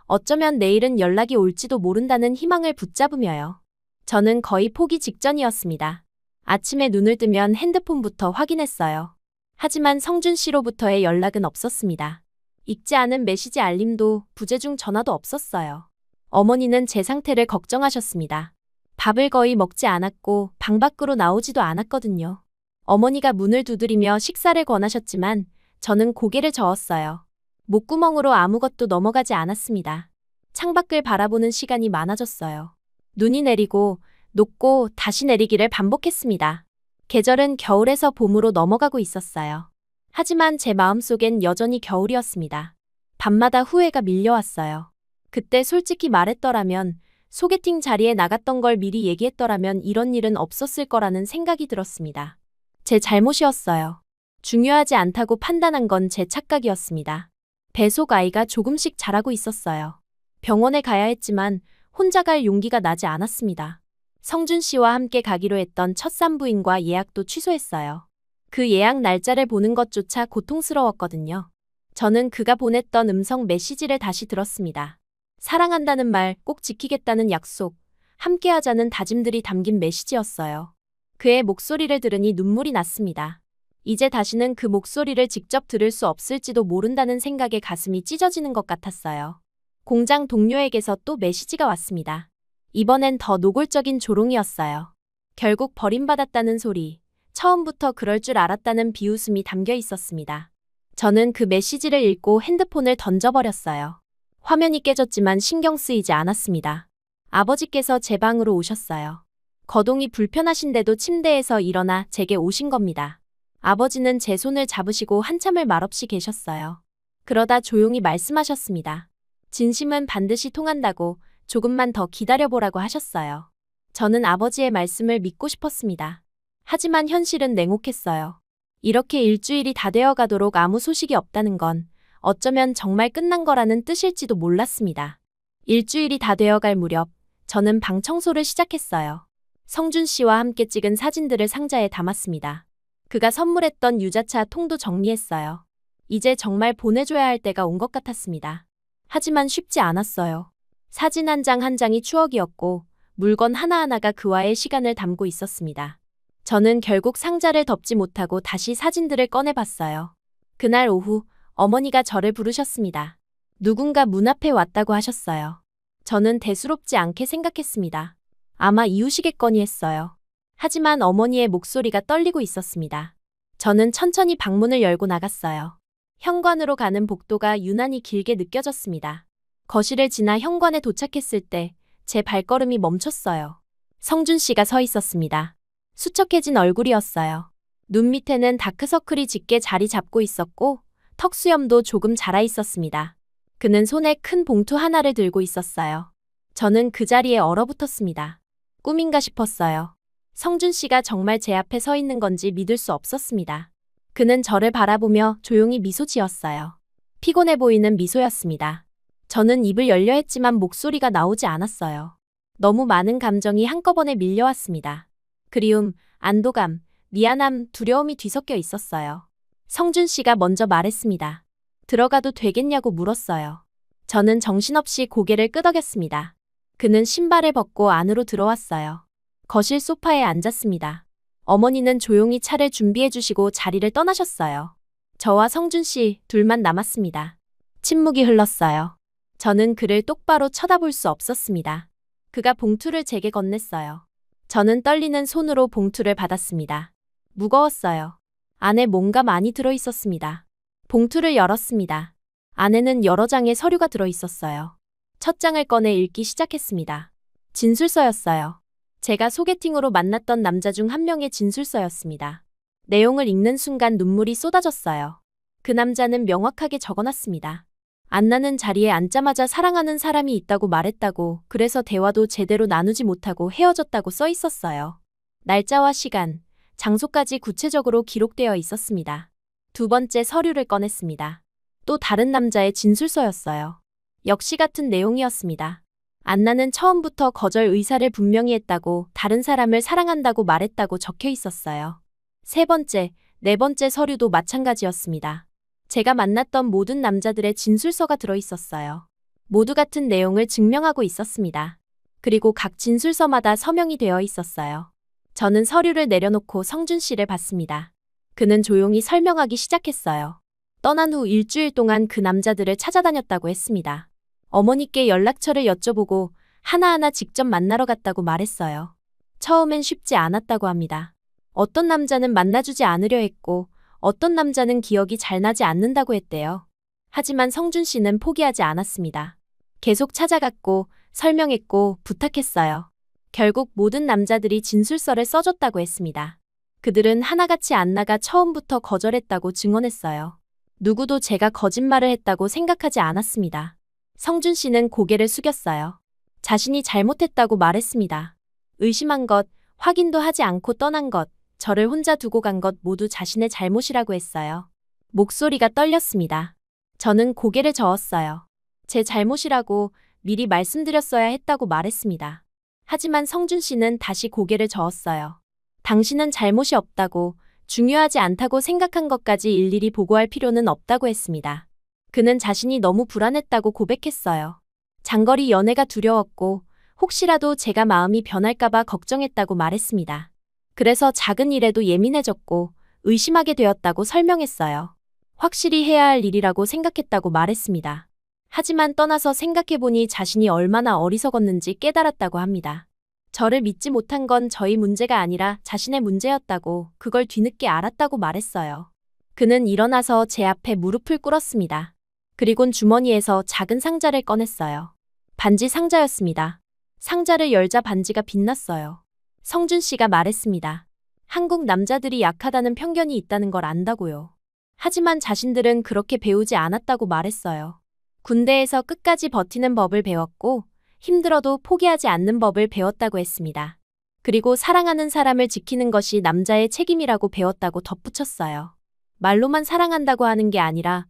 어쩌면 내일은 연락이 올지도 모른다는 희망을 붙잡으며요. 저는 거의 포기 직전이었습니다. 아침에 눈을 뜨면 핸드폰부터 확인했어요. 하지만 성준 씨로부터의 연락은 없었습니다. 읽지 않은 메시지 알림도 부재중 전화도 없었어요. 어머니는 제 상태를 걱정하셨습니다. 밥을 거의 먹지 않았고 방 밖으로 나오지도 않았거든요. 어머니가 문을 두드리며 식사를 권하셨지만 저는 고개를 저었어요. 목구멍으로 아무것도 넘어가지 않았습니다. 창밖을 바라보는 시간이 많아졌어요. 눈이 내리고 녹고 다시 내리기를 반복했습니다. 계절은 겨울에서 봄으로 넘어가고 있었어요. 하지만 제 마음속엔 여전히 겨울이었습니다. 밤마다 후회가 밀려왔어요. 그때 솔직히 말했더라면, 소개팅 자리에 나갔던 걸 미리 얘기했더라면 이런 일은 없었을 거라는 생각이 들었습니다. 제 잘못이었어요. 중요하지 않다고 판단한 건 제 착각이었습니다. 배속 아이가 조금씩 자라고 있었어요. 병원에 가야 했지만 혼자 갈 용기가 나지 않았습니다. 성준 씨와 함께 가기로 했던 첫 산부인과 예약도 취소했어요. 그 예약 날짜를 보는 것조차 고통스러웠거든요. 저는 그가 보냈던 음성 메시지를 다시 들었습니다. 사랑한다는 말, 꼭 지키겠다는 약속, 함께하자는 다짐들이 담긴 메시지였어요. 그의 목소리를 들으니 눈물이 났습니다. 이제 다시는 그 목소리를 직접 들을 수 없을지도 모른다는 생각에 가슴이 찢어지는 것 같았어요. 공장 동료에게서 또 메시지가 왔습니다. 이번엔 더 노골적인 조롱이었어요. 결국 버림받았다는 소리, 처음부터 그럴 줄 알았다는 비웃음이 담겨 있었습니다. 저는 그 메시지를 읽고 핸드폰을 던져버렸어요. 화면이 깨졌지만 신경 쓰이지 않았습니다. 아버지께서 제 방으로 오셨어요. 거동이 불편하신데도 침대에서 일어나 제게 오신 겁니다. 아버지는 제 손을 잡으시고 한참을 말없이 계셨어요. 그러다 조용히 말씀하셨습니다. 진심은 반드시 통한다고, 조금만 더 기다려보라고 하셨어요. 저는 아버지의 말씀을 믿고 싶었습니다. 하지만 현실은 냉혹했어요. 이렇게 일주일이 다 되어 가도록 아무 소식이 없다는 건 어쩌면 정말 끝난 거라는 뜻일지도 몰랐습니다. 일주일이 다 되어갈 무렵 저는 방 청소를 시작했어요. 성준 씨와 함께 찍은 사진들을 상자에 담았습니다. 그가 선물했던 유자차 통도 정리했어요. 이제 정말 보내줘야 할 때가 온 것 같았습니다. 하지만 쉽지 않았어요. 사진 한 장 한 장이 추억이었고 물건 하나하나가 그와의 시간을 담고 있었습니다. 저는 결국 상자를 덮지 못하고 다시 사진들을 꺼내봤어요. 그날 오후 어머니가 저를 부르셨습니다. 누군가 문 앞에 왔다고 하셨어요. 저는 대수롭지 않게 생각했습니다. 아마 이유시겠거니 했어요. 하지만 어머니의 목소리가 떨리고 있었습니다. 저는 천천히 방문을 열고 나갔어요. 현관으로 가는 복도가 유난히 길게 느껴졌습니다. 거실을 지나 현관에 도착했을 때 제 발걸음이 멈췄어요. 성준 씨가 서 있었습니다. 수척해진 얼굴이었어요. 눈 밑에는 다크서클이 짙게 자리 잡고 있었고 턱수염도 조금 자라 있었습니다. 그는 손에 큰 봉투 하나를 들고 있었어요. 저는 그 자리에 얼어붙었습니다. 꿈인가 싶었어요. 성준 씨가 정말 제 앞에 서 있는 건지 믿을 수 없었습니다. 그는 저를 바라보며 조용히 미소 지었어요. 피곤해 보이는 미소였습니다. 저는 입을 열려 했지만 목소리가 나오지 않았어요. 너무 많은 감정이 한꺼번에 밀려왔습니다. 그리움, 안도감, 미안함, 두려움이 뒤섞여 있었어요. 성준 씨가 먼저 말했습니다. 들어가도 되겠냐고 물었어요. 저는 정신없이 고개를 끄덕였습니다. 그는 신발을 벗고 안으로 들어왔어요. 거실 소파에 앉았습니다. 어머니는 조용히 차를 준비해 주시고 자리를 떠나셨어요. 저와 성준 씨 둘만 남았습니다. 침묵이 흘렀어요. 저는 그를 똑바로 쳐다볼 수 없었습니다. 그가 봉투를 제게 건넸어요. 저는 떨리는 손으로 봉투를 받았습니다. 무거웠어요. 안에 뭔가 많이 들어 있었습니다. 봉투를 열었습니다. 안에는 여러 장의 서류가 들어 있었어요. 첫 장을 꺼내 읽기 시작했습니다. 진술서였어요. 제가 소개팅으로 만났던 남자 중 한 명의 진술서였습니다. 내용을 읽는 순간 눈물이 쏟아졌어요. 그 남자는 명확하게 적어놨습니다. 안나는 자리에 앉자마자 사랑하는 사람이 있다고 말했다고, 그래서 대화도 제대로 나누지 못하고 헤어졌다고 써 있었어요. 날짜와 시간, 장소까지 구체적으로 기록되어 있었습니다. 두 번째 서류를 꺼냈습니다. 또 다른 남자의 진술서였어요. 역시 같은 내용이었습니다. 안나는 처음부터 거절 의사를 분명히 했다고, 다른 사람을 사랑한다고 말했다고 적혀 있었어요. 세 번째, 네 번째 서류도 마찬가지였습니다. 제가 만났던 모든 남자들의 진술서가 들어 있었어요. 모두 같은 내용을 증명하고 있었습니다. 그리고 각 진술서마다 서명이 되어 있었어요. 저는 서류를 내려놓고 성준 씨를 봤습니다. 그는 조용히 설명하기 시작했어요. 떠난 후 일주일 동안 그 남자들을 찾아다녔다고 했습니다. 어머니께 연락처를 여쭤보고 하나하나 직접 만나러 갔다고 말했어요. 처음엔 쉽지 않았다고 합니다. 어떤 남자는 만나주지 않으려 했고 어떤 남자는 기억이 잘 나지 않는다고 했대요. 하지만 성준 씨는 포기하지 않았습니다. 계속 찾아갔고 설명했고 부탁했어요. 결국 모든 남자들이 진술서를 써줬다고 했습니다. 그들은 하나같이 안나가 처음부터 거절했다고 증언했어요. 누구도 제가 거짓말을 했다고 생각하지 않았습니다. 성준 씨는 고개를 숙였어요. 자신이 잘못했다고 말했습니다. 의심한 것, 확인도 하지 않고 떠난 것, 저를 혼자 두고 간 것 모두 자신의 잘못이라고 했어요. 목소리가 떨렸습니다. 저는 고개를 저었어요. 제 잘못이라고 미리 말씀드렸어야 했다고 말했습니다. 하지만 성준 씨는 다시 고개를 저었어요. 당신은 잘못이 없다고, 중요하지 않다고 생각한 것까지 일일이 보고할 필요는 없다고 했습니다. 그는 자신이 너무 불안했다고 고백했어요. 장거리 연애가 두려웠고 혹시라도 제가 마음이 변할까봐 걱정했다고 말했습니다. 그래서 작은 일에도 예민해졌고 의심하게 되었다고 설명했어요. 확실히 해야 할 일이라고 생각했다고 말했습니다. 하지만 떠나서 생각해보니 자신이 얼마나 어리석었는지 깨달았다고 합니다. 저를 믿지 못한 건 저희 문제가 아니라 자신의 문제였다고, 그걸 뒤늦게 알았다고 말했어요. 그는 일어나서 제 앞에 무릎을 꿇었습니다. 그리곤 주머니에서 작은 상자를 꺼냈어요. 반지 상자였습니다. 상자를 열자 반지가 빛났어요. 성준 씨가 말했습니다. 한국 남자들이 약하다는 편견이 있다는 걸 안다고요. 하지만 자신들은 그렇게 배우지 않았다고 말했어요. 군대에서 끝까지 버티는 법을 배웠고 힘들어도 포기하지 않는 법을 배웠다고 했습니다. 그리고 사랑하는 사람을 지키는 것이 남자의 책임이라고 배웠다고 덧붙였어요. 말로만 사랑한다고 하는 게 아니라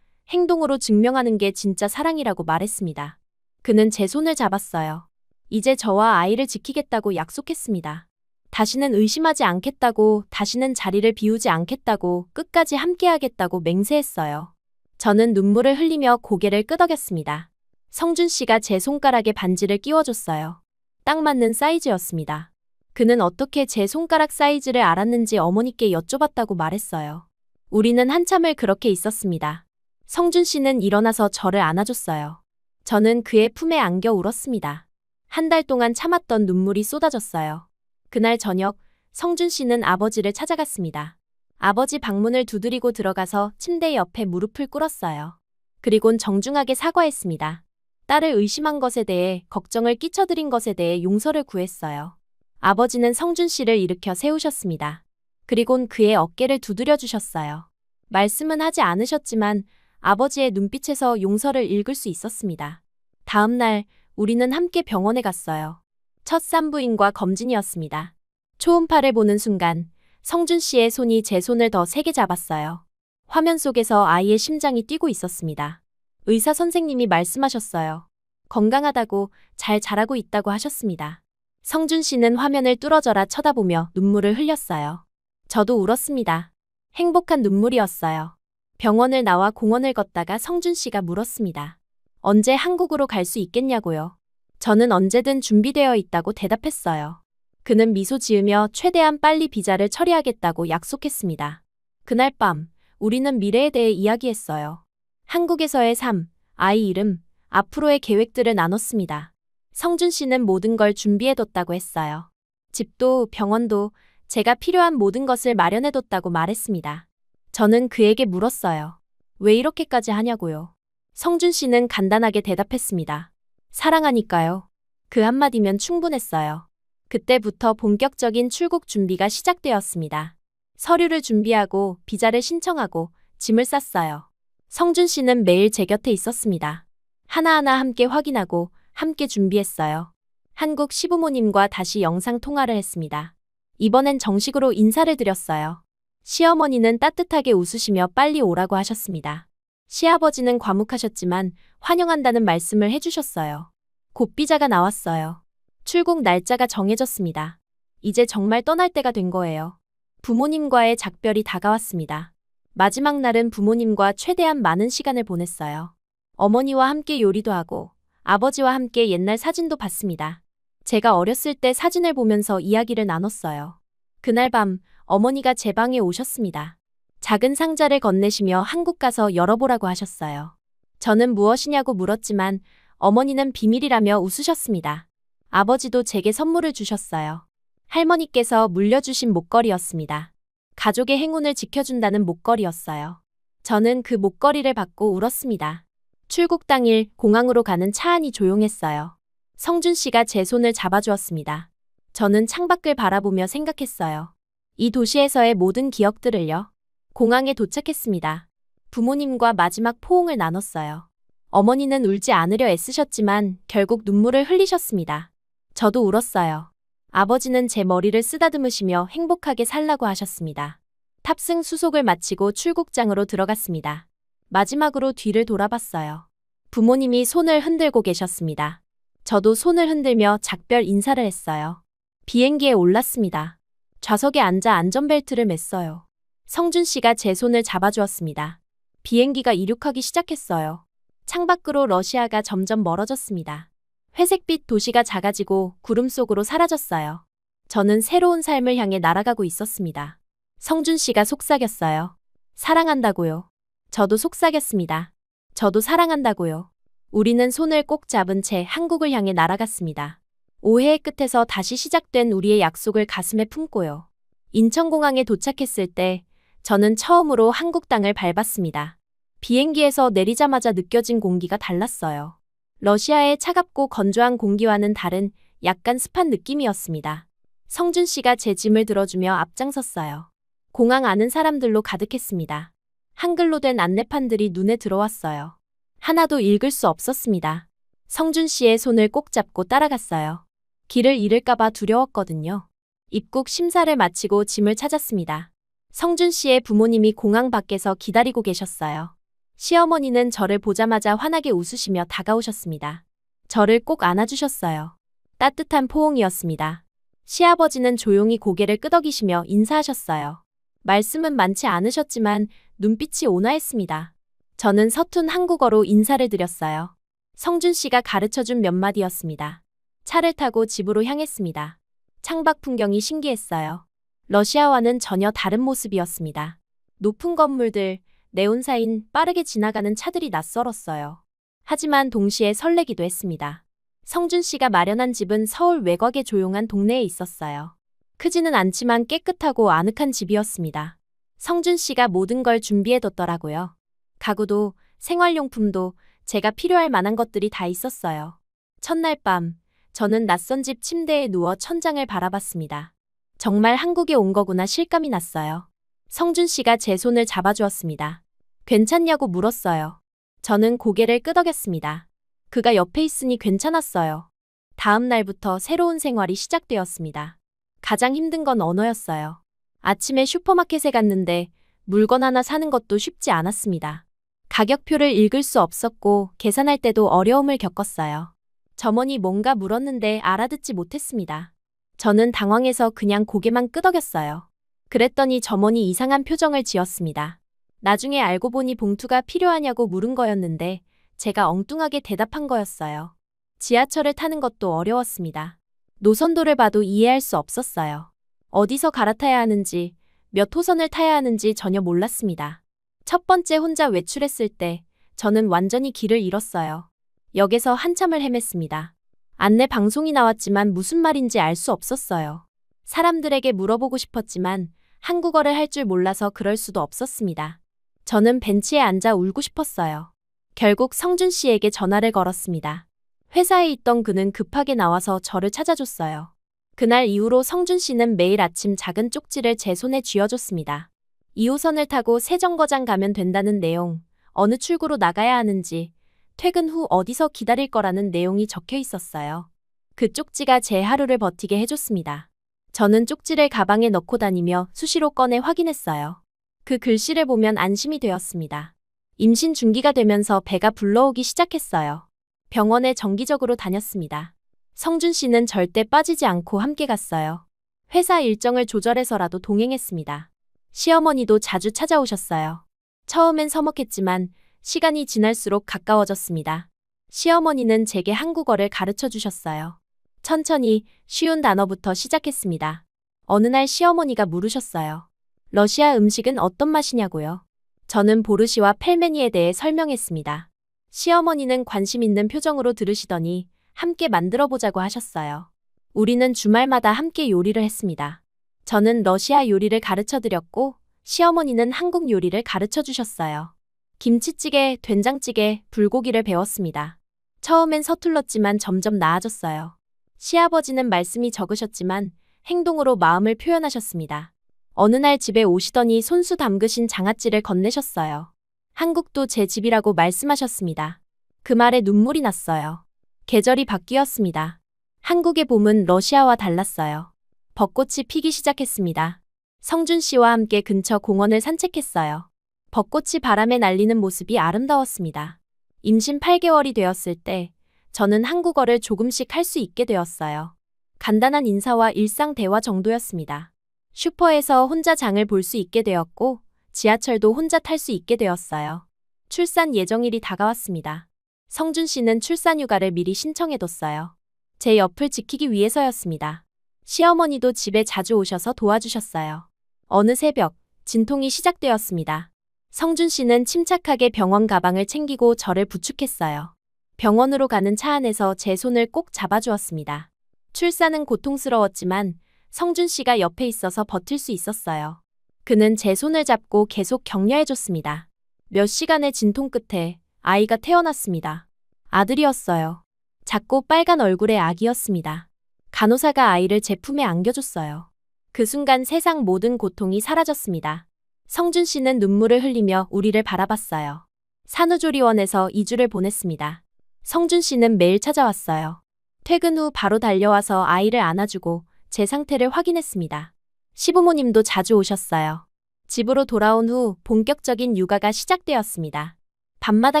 행동으로 증명하는 게 진짜 사랑이라고 말했습니다. 그는 제 손을 잡았어요. 이제 저와 아이를 지키겠다고 약속했습니다. 다시는 의심하지 않겠다고, 다시는 자리를 비우지 않겠다고, 끝까지 함께하겠다고 맹세했어요. 저는 눈물을 흘리며 고개를 끄덕였습니다. 성준 씨가 제 손가락에 반지를 끼워줬어요. 딱 맞는 사이즈였습니다. 그는 어떻게 제 손가락 사이즈를 알았는지 어머니께 여쭤봤다고 말했어요. 우리는 한참을 그렇게 있었습니다. 성준 씨는 일어나서 저를 안아줬어요. 저는 그의 품에 안겨 울었습니다. 한 달 동안 참았던 눈물이 쏟아졌어요. 그날 저녁, 성준 씨는 아버지를 찾아갔습니다. 아버지 방문을 두드리고 들어가서 침대 옆에 무릎을 꿇었어요. 그리곤 정중하게 사과했습니다. 딸을 의심한 것에 대해, 걱정을 끼쳐드린 것에 대해 용서를 구했어요. 아버지는 성준 씨를 일으켜 세우셨습니다. 그리곤 그의 어깨를 두드려 주셨어요. 말씀은 하지 않으셨지만 아버지의 눈빛에서 용서를 읽을 수 있었습니다. 다음 날 우리는 함께 병원에 갔어요. 첫 산부인과 검진이었습니다. 초음파를 보는 순간 성준 씨의 손이 제 손을 더 세게 잡았어요. 화면 속에서 아이의 심장이 뛰고 있었습니다. 의사 선생님이 말씀하셨어요. 건강하다고, 잘 자라고 있다고 하셨습니다. 성준 씨는 화면을 뚫어져라 쳐다보며 눈물을 흘렸어요. 저도 울었습니다. 행복한 눈물이었어요. 병원을 나와 공원을 걷다가 성준 씨가 물었습니다. 언제 한국으로 갈 수 있겠냐고요. 저는 언제든 준비되어 있다고 대답했어요. 그는 미소 지으며 최대한 빨리 비자를 처리하겠다고 약속했습니다. 그날 밤, 우리는 미래에 대해 이야기했어요. 한국에서의 삶, 아이 이름, 앞으로의 계획들을 나눴습니다. 성준 씨는 모든 걸 준비해뒀다고 했어요. 집도 병원도 제가 필요한 모든 것을 마련해뒀다고 말했습니다. 저는 그에게 물었어요. 왜 이렇게까지 하냐고요. 성준 씨는 간단하게 대답했습니다. 사랑하니까요. 그 한마디면 충분했어요. 그때부터 본격적인 출국 준비가 시작되었습니다. 서류를 준비하고 비자를 신청하고 짐을 쌌어요. 성준 씨는 매일 제 곁에 있었습니다. 하나하나 함께 확인하고 함께 준비했어요. 한국 시부모님과 다시 영상 통화를 했습니다. 이번엔 정식으로 인사를 드렸어요. 시어머니는 따뜻하게 웃으시며 빨리 오라고 하셨습니다. 시아버지는 과묵하셨지만 환영한다는 말씀을 해주셨어요. 곧 비자가 나왔어요. 출국 날짜가 정해졌습니다. 이제 정말 떠날 때가 된 거예요. 부모님과의 작별이 다가왔습니다. 마지막 날은 부모님과 최대한 많은 시간을 보냈어요. 어머니와 함께 요리도 하고 아버지와 함께 옛날 사진도 봤습니다. 제가 어렸을 때 사진을 보면서 이야기를 나눴어요. 그날 밤 어머니가 제 방에 오셨습니다. 작은 상자를 건네시며 한국 가서 열어보라고 하셨어요. 저는 무엇이냐고 물었지만 어머니는 비밀이라며 웃으셨습니다. 아버지도 제게 선물을 주셨어요. 할머니께서 물려주신 목걸이였습니다. 가족의 행운을 지켜준다는 목걸이였어요. 저는 그 목걸이를 받고 울었습니다. 출국 당일 공항으로 가는 차 안이 조용했어요. 성준 씨가 제 손을 잡아주었습니다. 저는 창밖을 바라보며 생각했어요. 이 도시에서의 모든 기억들을요. 공항에 도착했습니다. 부모님과 마지막 포옹을 나눴어요. 어머니는 울지 않으려 애쓰셨지만 결국 눈물을 흘리셨습니다. 저도 울었어요. 아버지는 제 머리를 쓰다듬으시며 행복하게 살라고 하셨습니다. 탑승 수속을 마치고 출국장으로 들어갔습니다. 마지막으로 뒤를 돌아봤어요. 부모님이 손을 흔들고 계셨습니다. 저도 손을 흔들며 작별 인사를 했어요. 비행기에 올랐습니다. 좌석에 앉아 안전벨트를 맸어요. 성준 씨가 제 손을 잡아주었습니다. 비행기가 이륙하기 시작했어요. 창밖으로 러시아가 점점 멀어졌습니다. 회색빛 도시가 작아지고 구름 속으로 사라졌어요. 저는 새로운 삶을 향해 날아가고 있었습니다. 성준 씨가 속삭였어요. 사랑한다고요. 저도 속삭였습니다. 저도 사랑한다고요. 우리는 손을 꼭 잡은 채 한국을 향해 날아갔습니다. 오해의 끝에서 다시 시작된 우리의 약속을 가슴에 품고요. 인천공항에 도착했을 때 저는 처음으로 한국 땅을 밟았습니다. 비행기에서 내리자마자 느껴진 공기가 달랐어요. 러시아의 차갑고 건조한 공기와는 다른 약간 습한 느낌이었습니다. 성준 씨가 제 짐을 들어주며 앞장섰어요. 공항 안은 사람들로 가득했습니다. 한글로 된 안내판들이 눈에 들어왔어요. 하나도 읽을 수 없었습니다. 성준 씨의 손을 꼭 잡고 따라갔어요. 길을 잃을까봐 두려웠거든요. 입국 심사를 마치고 짐을 찾았습니다. 성준 씨의 부모님이 공항 밖에서 기다리고 계셨어요. 시어머니는 저를 보자마자 환하게 웃으시며 다가오셨습니다. 저를 꼭 안아주셨어요. 따뜻한 포옹이었습니다. 시아버지는 조용히 고개를 끄덕이시며 인사하셨어요. 말씀은 많지 않으셨지만 눈빛이 온화했습니다. 저는 서툰 한국어로 인사를 드렸어요. 성준 씨가 가르쳐준 몇 마디였습니다. 차를 타고 집으로 향했습니다. 창밖 풍경이 신기했어요. 러시아와는 전혀 다른 모습이었습니다. 높은 건물들, 네온사인 빠르게 지나가는 차들이 낯설었어요. 하지만 동시에 설레기도 했습니다. 성준 씨가 마련한 집은 서울 외곽의 조용한 동네에 있었어요. 크지는 않지만 깨끗하고 아늑한 집이었습니다. 성준 씨가 모든 걸 준비해뒀더라고요. 가구도 생활용품도 제가 필요할 만한 것들이 다 있었어요. 첫날 밤, 저는 낯선 집 침대에 누워 천장을 바라봤습니다. 정말 한국에 온 거구나 실감이 났어요. 성준 씨가 제 손을 잡아주었습니다. 괜찮냐고 물었어요. 저는 고개를 끄덕였습니다. 그가 옆에 있으니 괜찮았어요. 다음 날부터 새로운 생활이 시작되었습니다. 가장 힘든 건 언어였어요. 아침에 슈퍼마켓에 갔는데 물건 하나 사는 것도 쉽지 않았습니다. 가격표를 읽을 수 없었고 계산할 때도 어려움을 겪었어요. 점원이 뭔가 물었는데 알아듣지 못했습니다. 저는 당황해서 그냥 고개만 끄덕였어요. 그랬더니 점원이 이상한 표정을 지었습니다. 나중에 알고 보니 봉투가 필요하냐고 물은 거였는데 제가 엉뚱하게 대답한 거였어요. 지하철을 타는 것도 어려웠습니다. 노선도를 봐도 이해할 수 없었어요. 어디서 갈아타야 하는지, 몇 호선을 타야 하는지 전혀 몰랐습니다. 첫 번째 혼자 외출했을 때 저는 완전히 길을 잃었어요. 역에서 한참을 헤맸습니다. 안내 방송이 나왔지만 무슨 말인지 알 수 없었어요. 사람들에게 물어보고 싶었지만 한국어를 할 줄 몰라서 그럴 수도 없었습니다. 저는 벤치에 앉아 울고 싶었어요. 결국 성준 씨에게 전화를 걸었습니다. 회사에 있던 그는 급하게 나와서 저를 찾아줬어요. 그날 이후로 성준 씨는 매일 아침 작은 쪽지를 제 손에 쥐어줬습니다. 2호선을 타고 세정거장 가면 된다는 내용, 어느 출구로 나가야 하는지, 퇴근 후 어디서 기다릴 거라는 내용이 적혀 있었어요. 그 쪽지가 제 하루를 버티게 해줬습니다. 저는 쪽지를 가방에 넣고 다니며 수시로 꺼내 확인했어요. 그 글씨를 보면 안심이 되었습니다. 임신 중기가 되면서 배가 불러오기 시작했어요. 병원에 정기적으로 다녔습니다. 성준 씨는 절대 빠지지 않고 함께 갔어요. 회사 일정을 조절해서라도 동행했습니다. 시어머니도 자주 찾아오셨어요. 처음엔 서먹했지만 시간이 지날수록 가까워졌습니다. 시어머니는 제게 한국어를 가르쳐 주셨어요. 천천히 쉬운 단어부터 시작했습니다. 어느 날 시어머니가 물으셨어요. 러시아 음식은 어떤 맛이냐고요? 저는 보르시와 펠메니에 대해 설명했습니다. 시어머니는 관심 있는 표정으로 들으시더니 함께 만들어 보자고 하셨어요. 우리는 주말마다 함께 요리를 했습니다. 저는 러시아 요리를 가르쳐 드렸고 시어머니는 한국 요리를 가르쳐 주셨어요. 김치찌개, 된장찌개, 불고기를 배웠습니다. 처음엔 서툴렀지만 점점 나아졌어요. 시아버지는 말씀이 적으셨지만 행동으로 마음을 표현하셨습니다. 어느 날 집에 오시더니 손수 담그신 장아찌를 건네셨어요. 한국도 제 집이라고 말씀하셨습니다. 그 말에 눈물이 났어요. 계절이 바뀌었습니다. 한국의 봄은 러시아와 달랐어요. 벚꽃이 피기 시작했습니다. 성준 씨와 함께 근처 공원을 산책했어요. 벚꽃이 바람에 날리는 모습이 아름다웠습니다. 임신 8개월이 되었을 때 저는 한국어를 조금씩 할 수 있게 되었어요. 간단한 인사와 일상 대화 정도였습니다. 슈퍼에서 혼자 장을 볼 수 있게 되었고 지하철도 혼자 탈 수 있게 되었어요. 출산 예정일이 다가왔습니다. 성준 씨는 출산휴가를 미리 신청해뒀어요. 제 옆을 지키기 위해서였습니다. 시어머니도 집에 자주 오셔서 도와주셨어요. 어느 새벽, 진통이 시작되었습니다. 성준 씨는 침착하게 병원 가방을 챙기고 저를 부축했어요. 병원으로 가는 차 안에서 제 손을 꼭 잡아주었습니다. 출산은 고통스러웠지만 성준 씨가 옆에 있어서 버틸 수 있었어요. 그는 제 손을 잡고 계속 격려해줬습니다. 몇 시간의 진통 끝에 아이가 태어났습니다. 아들이었어요. 작고 빨간 얼굴의 아기였습니다. 간호사가 아이를 제 품에 안겨줬어요. 그 순간 세상 모든 고통이 사라졌습니다. 성준 씨는 눈물을 흘리며 우리를 바라봤어요. 산후조리원에서 2주를 보냈습니다. 성준 씨는 매일 찾아왔어요. 퇴근 후 바로 달려와서 아이를 안아주고 제 상태를 확인했습니다. 시부모님도 자주 오셨어요. 집으로 돌아온 후 본격적인 육아가 시작되었습니다. 밤마다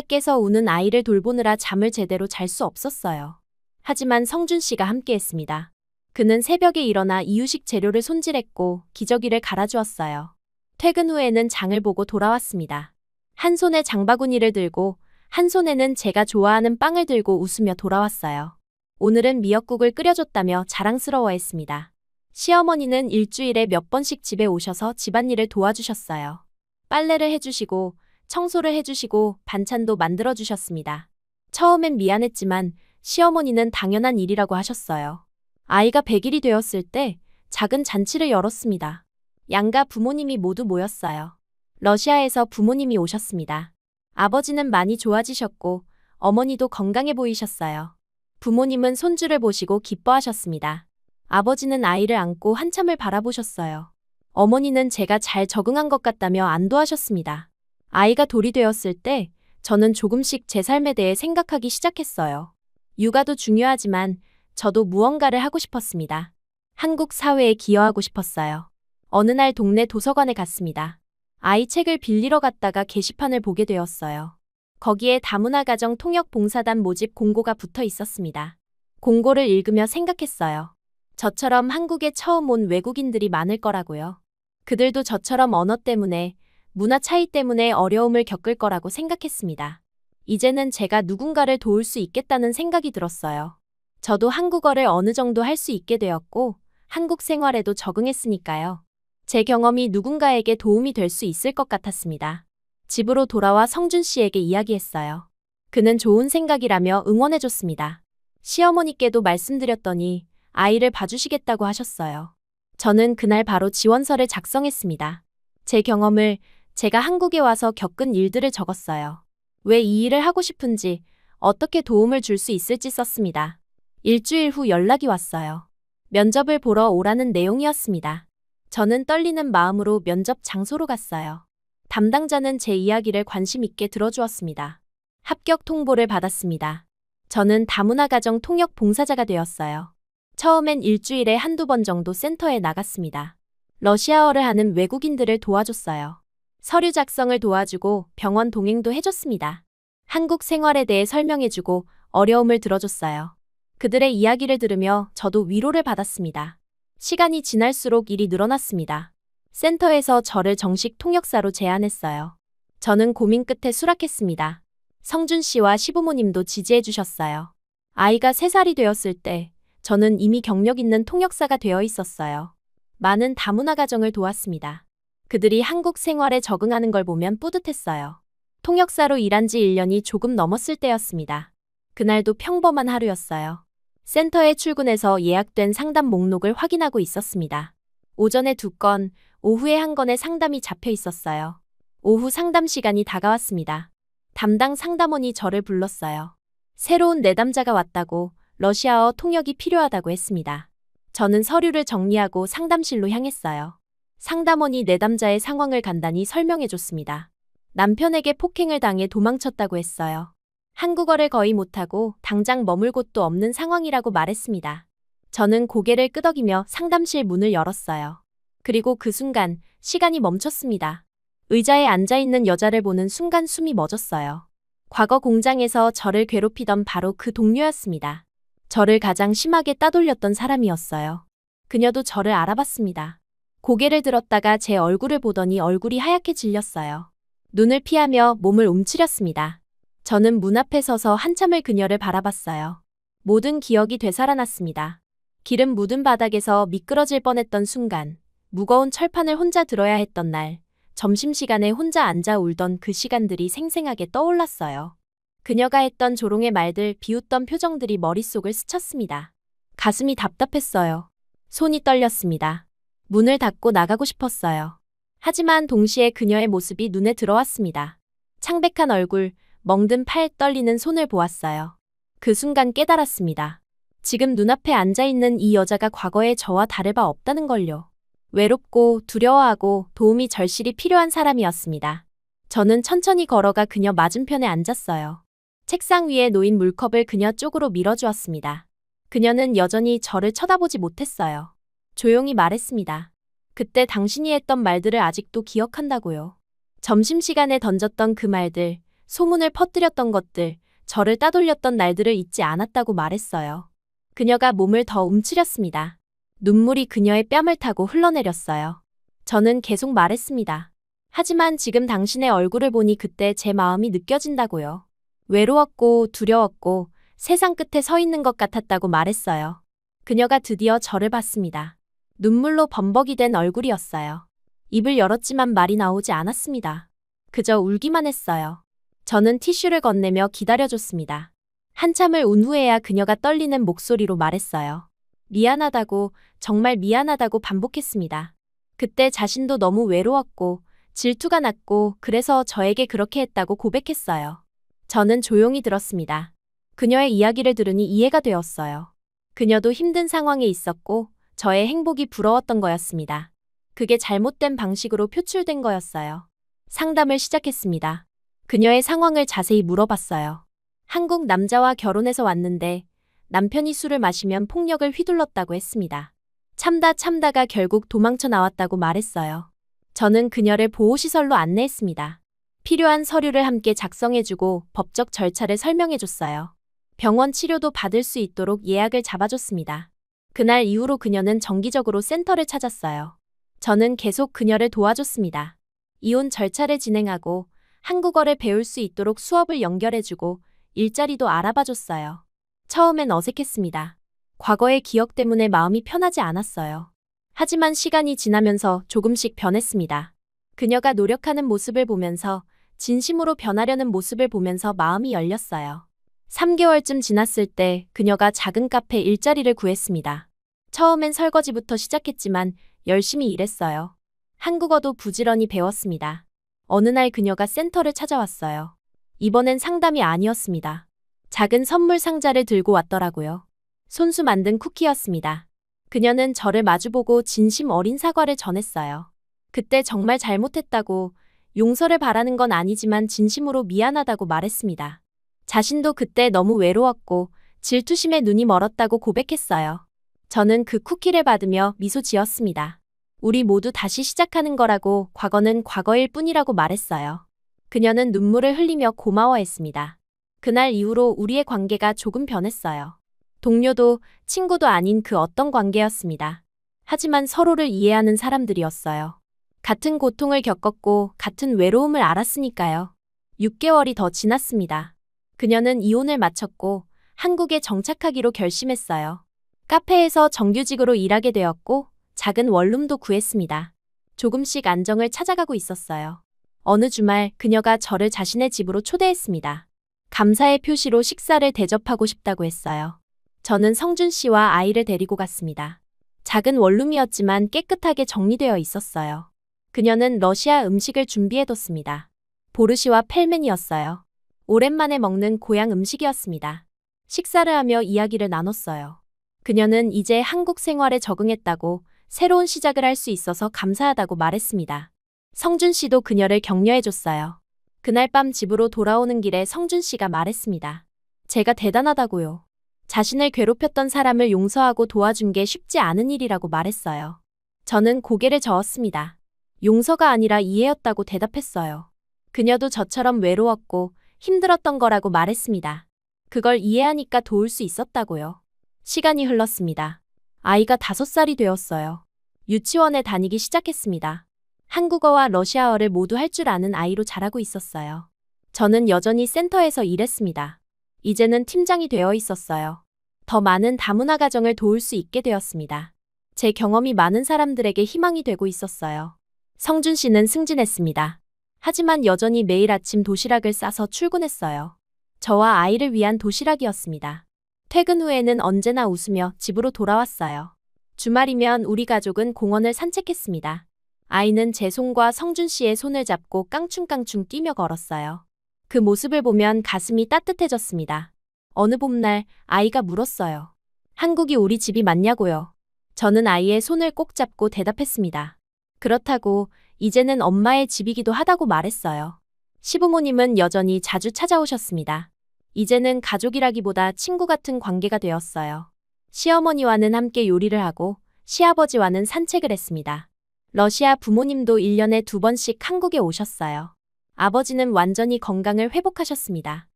깨서 우는 아이를 돌보느라 잠을 제대로 잘 수 없었어요. 하지만 성준 씨가 함께했습니다. 그는 새벽에 일어나 이유식 재료를 손질했고 기저귀를 갈아주었어요. 퇴근 후에는 장을 보고 돌아왔습니다. 한 손에 장바구니를 들고 한 손에는 제가 좋아하는 빵을 들고 웃으며 돌아왔어요. 오늘은 미역국을 끓여줬다며 자랑스러워했습니다. 시어머니는 일주일에 몇 번씩 집에 오셔서 집안일을 도와주셨어요. 빨래를 해주시고 청소를 해주시고 반찬도 만들어주셨습니다. 처음엔 미안했지만 시어머니는 당연한 일이라고 하셨어요. 아이가 100일이 되었을 때 작은 잔치를 열었습니다. 양가 부모님이 모두 모였어요. 러시아에서 부모님이 오셨습니다. 아버지는 많이 좋아지셨고 어머니도 건강해 보이셨어요. 부모님은 손주를 보시고 기뻐하셨습니다. 아버지는 아이를 안고 한참을 바라보셨어요. 어머니는 제가 잘 적응한 것 같다며 안도하셨습니다. 아이가 돌이 되었을 때 저는 조금씩 제 삶에 대해 생각하기 시작했어요. 육아도 중요하지만 저도 무언가를 하고 싶었습니다. 한국 사회에 기여하고 싶었어요. 어느 날 동네 도서관에 갔습니다. 아이 책을 빌리러 갔다가 게시판을 보게 되었어요. 거기에 다문화 가정 통역 봉사단 모집 공고가 붙어 있었습니다. 공고를 읽으며 생각했어요. 저처럼 한국에 처음 온 외국인들이 많을 거라고요. 그들도 저처럼 언어 때문에, 문화 차이 때문에 어려움을 겪을 거라고 생각했습니다. 이제는 제가 누군가를 도울 수 있겠다는 생각이 들었어요. 저도 한국어를 어느 정도 할 수 있게 되었고, 한국 생활에도 적응했으니까요. 제 경험이 누군가에게 도움이 될 수 있을 것 같았습니다. 집으로 돌아와 성준 씨에게 이야기했어요. 그는 좋은 생각이라며 응원해줬습니다. 시어머니께도 말씀드렸더니 아이를 봐주시겠다고 하셨어요. 저는 그날 바로 지원서를 작성했습니다. 제 경험을, 제가 한국에 와서 겪은 일들을 적었어요. 왜 이 일을 하고 싶은지, 어떻게 도움을 줄 수 있을지 썼습니다. 일주일 후 연락이 왔어요. 면접을 보러 오라는 내용이었습니다. 저는 떨리는 마음으로 면접 장소로 갔어요. 담당자는 제 이야기를 관심 있게 들어주었습니다. 합격 통보를 받았습니다. 저는 다문화 가정 통역 봉사자가 되었어요. 처음엔 일주일에 한두 번 정도 센터에 나갔습니다. 러시아어를 하는 외국인들을 도와줬어요. 서류 작성을 도와주고 병원 동행도 해줬습니다. 한국 생활에 대해 설명해주고 어려움을 들어줬어요. 그들의 이야기를 들으며 저도 위로를 받았습니다. 시간이 지날수록 일이 늘어났습니다. 센터에서 저를 정식 통역사로 제안했어요. 저는 고민 끝에 수락했습니다. 성준 씨와 시부모님도 지지해 주셨어요. 아이가 3살이 되었을 때 저는 이미 경력 있는 통역사가 되어 있었어요. 많은 다문화 가정을 도왔습니다. 그들이 한국 생활에 적응하는 걸 보면 뿌듯했어요. 통역사로 일한 지 1년이 조금 넘었을 때였습니다. 그날도 평범한 하루였어요. 센터에 출근해서 예약된 상담 목록을 확인하고 있었습니다. 오전에 2건, 오후에 1건의 상담이 잡혀 있었어요. 오후 상담 시간이 다가왔습니다. 담당 상담원이 저를 불렀어요. 새로운 내담자가 왔다고, 러시아어 통역이 필요하다고 했습니다. 저는 서류를 정리하고 상담실로 향했어요. 상담원이 내담자의 상황을 간단히 설명해줬습니다. 남편에게 폭행을 당해 도망쳤다고 했어요. 한국어를 거의 못하고 당장 머물 곳도 없는 상황이라고 말했습니다. 저는 고개를 끄덕이며 상담실 문을 열었어요. 그리고 그 순간 시간이 멈췄습니다. 의자에 앉아있는 여자를 보는 순간 숨이 멎었어요. 과거 공장에서 저를 괴롭히던 바로 그 동료였습니다. 저를 가장 심하게 따돌렸던 사람이었어요. 그녀도 저를 알아봤습니다. 고개를 들었다가 제 얼굴을 보더니 얼굴이 하얗게 질렸어요. 눈을 피하며 몸을 움츠렸습니다. 저는 문 앞에 서서 한참을 그녀를 바라봤어요. 모든 기억이 되살아났습니다. 기름 묻은 바닥에서 미끄러질 뻔했던 순간, 무거운 철판을 혼자 들어야 했던 날, 점심시간에 혼자 앉아 울던 그 시간들이 생생하게 떠올랐어요. 그녀가 했던 조롱의 말들, 비웃던 표정들이 머릿속을 스쳤습니다. 가슴이 답답했어요. 손이 떨렸습니다. 문을 닫고 나가고 싶었어요. 하지만 동시에 그녀의 모습이 눈에 들어왔습니다. 창백한 얼굴, 멍든 팔, 떨리는 손을 보았어요. 그 순간 깨달았습니다. 지금 눈앞에 앉아있는 이 여자가 과거의 저와 다를 바 없다는 걸요. 외롭고 두려워하고 도움이 절실히 필요한 사람이었습니다. 저는 천천히 걸어가 그녀 맞은편에 앉았어요. 책상 위에 놓인 물컵을 그녀 쪽으로 밀어주었습니다. 그녀는 여전히 저를 쳐다보지 못했어요. 조용히 말했습니다. 그때 당신이 했던 말들을 아직도 기억한다고요. 점심시간에 던졌던 그 말들, 소문을 퍼뜨렸던 것들, 저를 따돌렸던 날들을 잊지 않았다고 말했어요. 그녀가 몸을 더 움츠렸습니다. 눈물이 그녀의 뺨을 타고 흘러내렸어요. 저는 계속 말했습니다. 하지만 지금 당신의 얼굴을 보니 그때 제 마음이 느껴진다고요. 외로웠고 두려웠고 세상 끝에 서 있는 것 같았다고 말했어요. 그녀가 드디어 저를 봤습니다. 눈물로 범벅이 된 얼굴이었어요. 입을 열었지만 말이 나오지 않았습니다. 그저 울기만 했어요. 저는 티슈를 건네며 기다려줬습니다. 한참을 운 후에야 그녀가 떨리는 목소리로 말했어요. 미안하다고, 정말 미안하다고 반복했습니다. 그때 자신도 너무 외로웠고 질투가 났고 그래서 저에게 그렇게 했다고 고백했어요. 저는 조용히 들었습니다. 그녀의 이야기를 들으니 이해가 되었어요. 그녀도 힘든 상황에 있었고 저의 행복이 부러웠던 거였습니다. 그게 잘못된 방식으로 표출된 거였어요. 상담을 시작했습니다. 그녀의 상황을 자세히 물어봤어요. 한국 남자와 결혼해서 왔는데 남편이 술을 마시면 폭력을 휘둘렀다고 했습니다. 참다가 결국 도망쳐 나왔다고 말했어요. 저는 그녀를 보호시설로 안내했습니다. 필요한 서류를 함께 작성해주고 법적 절차를 설명해줬어요. 병원 치료도 받을 수 있도록 예약을 잡아줬습니다. 그날 이후로 그녀는 정기적으로 센터를 찾았어요. 저는 계속 그녀를 도와줬습니다. 이혼 절차를 진행하고 한국어를 배울 수 있도록 수업을 연결해주고 일자리도 알아봐줬어요. 처음엔 어색했습니다. 과거의 기억 때문에 마음이 편하지 않았어요. 하지만 시간이 지나면서 조금씩 변했습니다. 그녀가 노력하는 모습을 보면서 진심으로 변하려는 모습을 보면서 마음이 열렸어요. 3개월쯤 지났을 때 그녀가 작은 카페 일자리를 구했습니다. 처음엔 설거지부터 시작했지만 열심히 일했어요. 한국어도 부지런히 배웠습니다. 어느 날 그녀가 센터를 찾아왔어요. 이번엔 상담이 아니었습니다. 작은 선물 상자를 들고 왔더라고요. 손수 만든 쿠키였습니다. 그녀는 저를 마주보고 진심 어린 사과를 전했어요. 그때 정말 잘못했다고, 용서를 바라는 건 아니지만 진심으로 미안하다고 말했습니다. 자신도 그때 너무 외로웠고 질투심에 눈이 멀었다고 고백했어요. 저는 그 쿠키를 받으며 미소 지었습니다. 우리 모두 다시 시작하는 거라고, 과거는 과거일 뿐이라고 말했어요. 그녀는 눈물을 흘리며 고마워했습니다. 그날 이후로 우리의 관계가 조금 변했어요. 동료도 친구도 아닌 그 어떤 관계였습니다. 하지만 서로를 이해하는 사람들이었어요. 같은 고통을 겪었고 같은 외로움을 알았으니까요. 6개월이 더 지났습니다. 그녀는 이혼을 마쳤고 한국에 정착하기로 결심했어요. 카페에서 정규직으로 일하게 되었고 작은 원룸도 구했습니다. 조금씩 안정을 찾아가고 있었어요. 어느 주말 그녀가 저를 자신의 집으로 초대했습니다. 감사의 표시로 식사를 대접하고 싶다고 했어요. 저는 성준 씨와 아이를 데리고 갔습니다. 작은 원룸이었지만 깨끗하게 정리되어 있었어요. 그녀는 러시아 음식을 준비해뒀습니다. 보르시와 펠멘이었어요. 오랜만에 먹는 고향 음식이었습니다. 식사를 하며 이야기를 나눴어요. 그녀는 이제 한국 생활에 적응했다고, 새로운 시작을 할 수 있어서 감사하다고 말했습니다. 성준 씨도 그녀를 격려해줬어요. 그날 밤 집으로 돌아오는 길에 성준 씨가 말했습니다. 제가 대단하다고요. 자신을 괴롭혔던 사람을 용서하고 도와준 게 쉽지 않은 일이라고 말했어요. 저는 고개를 저었습니다. 용서가 아니라 이해였다고 대답했어요. 그녀도 저처럼 외로웠고 힘들었던 거라고 말했습니다. 그걸 이해하니까 도울 수 있었다고요. 시간이 흘렀습니다. 아이가 5살이 되었어요. 유치원에 다니기 시작했습니다. 한국어와 러시아어를 모두 할 줄 아는 아이로 자라고 있었어요. 저는 여전히 센터에서 일했습니다. 이제는 팀장이 되어 있었어요. 더 많은 다문화 가정을 도울 수 있게 되었습니다. 제 경험이 많은 사람들에게 희망이 되고 있었어요. 성준 씨는 승진했습니다. 하지만 여전히 매일 아침 도시락을 싸서 출근했어요. 저와 아이를 위한 도시락이었습니다. 퇴근 후에는 언제나 웃으며 집으로 돌아왔어요. 주말이면 우리 가족은 공원을 산책했습니다. 아이는 제 손과 성준 씨의 손을 잡고 깡충깡충 뛰며 걸었어요. 그 모습을 보면 가슴이 따뜻해졌습니다. 어느 봄날 아이가 물었어요. 한국이 우리 집이 맞냐고요. 저는 아이의 손을 꼭 잡고 대답했습니다. 그렇다고, 이제는 엄마의 집이기도 하다고 말했어요. 시부모님은 여전히 자주 찾아오셨습니다. 이제는 가족이라기보다 친구 같은 관계가 되었어요. 시어머니와는 함께 요리를 하고 시아버지와는 산책을 했습니다. 러시아 부모님도 1년에 2번씩 한국에 오셨어요. 아버지는 완전히 건강을 회복하셨습니다.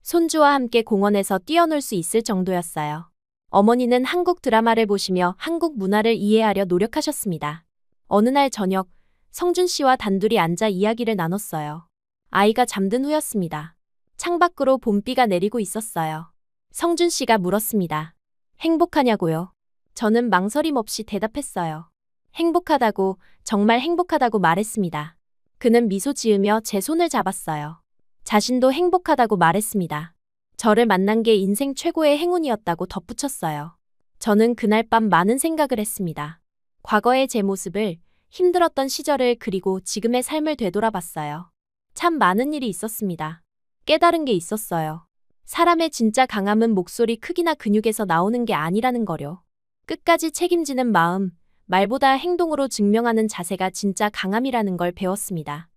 손주와 함께 공원에서 뛰어놀 수 있을 정도였어요. 어머니는 한국 드라마를 보시며 한국 문화를 이해하려 노력하셨습니다. 어느 날 저녁, 성준 씨와 단둘이 앉아 이야기를 나눴어요. 아이가 잠든 후였습니다. 창밖으로 봄비가 내리고 있었어요. 성준 씨가 물었습니다. 행복하냐고요? 저는 망설임 없이 대답했어요. 행복하다고, 정말 행복하다고 말했습니다. 그는 미소 지으며 제 손을 잡았어요. 자신도 행복하다고 말했습니다. 저를 만난 게 인생 최고의 행운이었다고 덧붙였어요. 저는 그날 밤 많은 생각을 했습니다. 과거의 제 모습을, 힘들었던 시절을 그리고 지금의 삶을 되돌아봤어요. 참 많은 일이 있었습니다. 깨달은 게 있었어요. 사람의 진짜 강함은 목소리 크기나 근육에서 나오는 게 아니라는 거요. 끝까지 책임지는 마음, 말보다 행동으로 증명하는 자세가 진짜 강함이라는 걸 배웠습니다.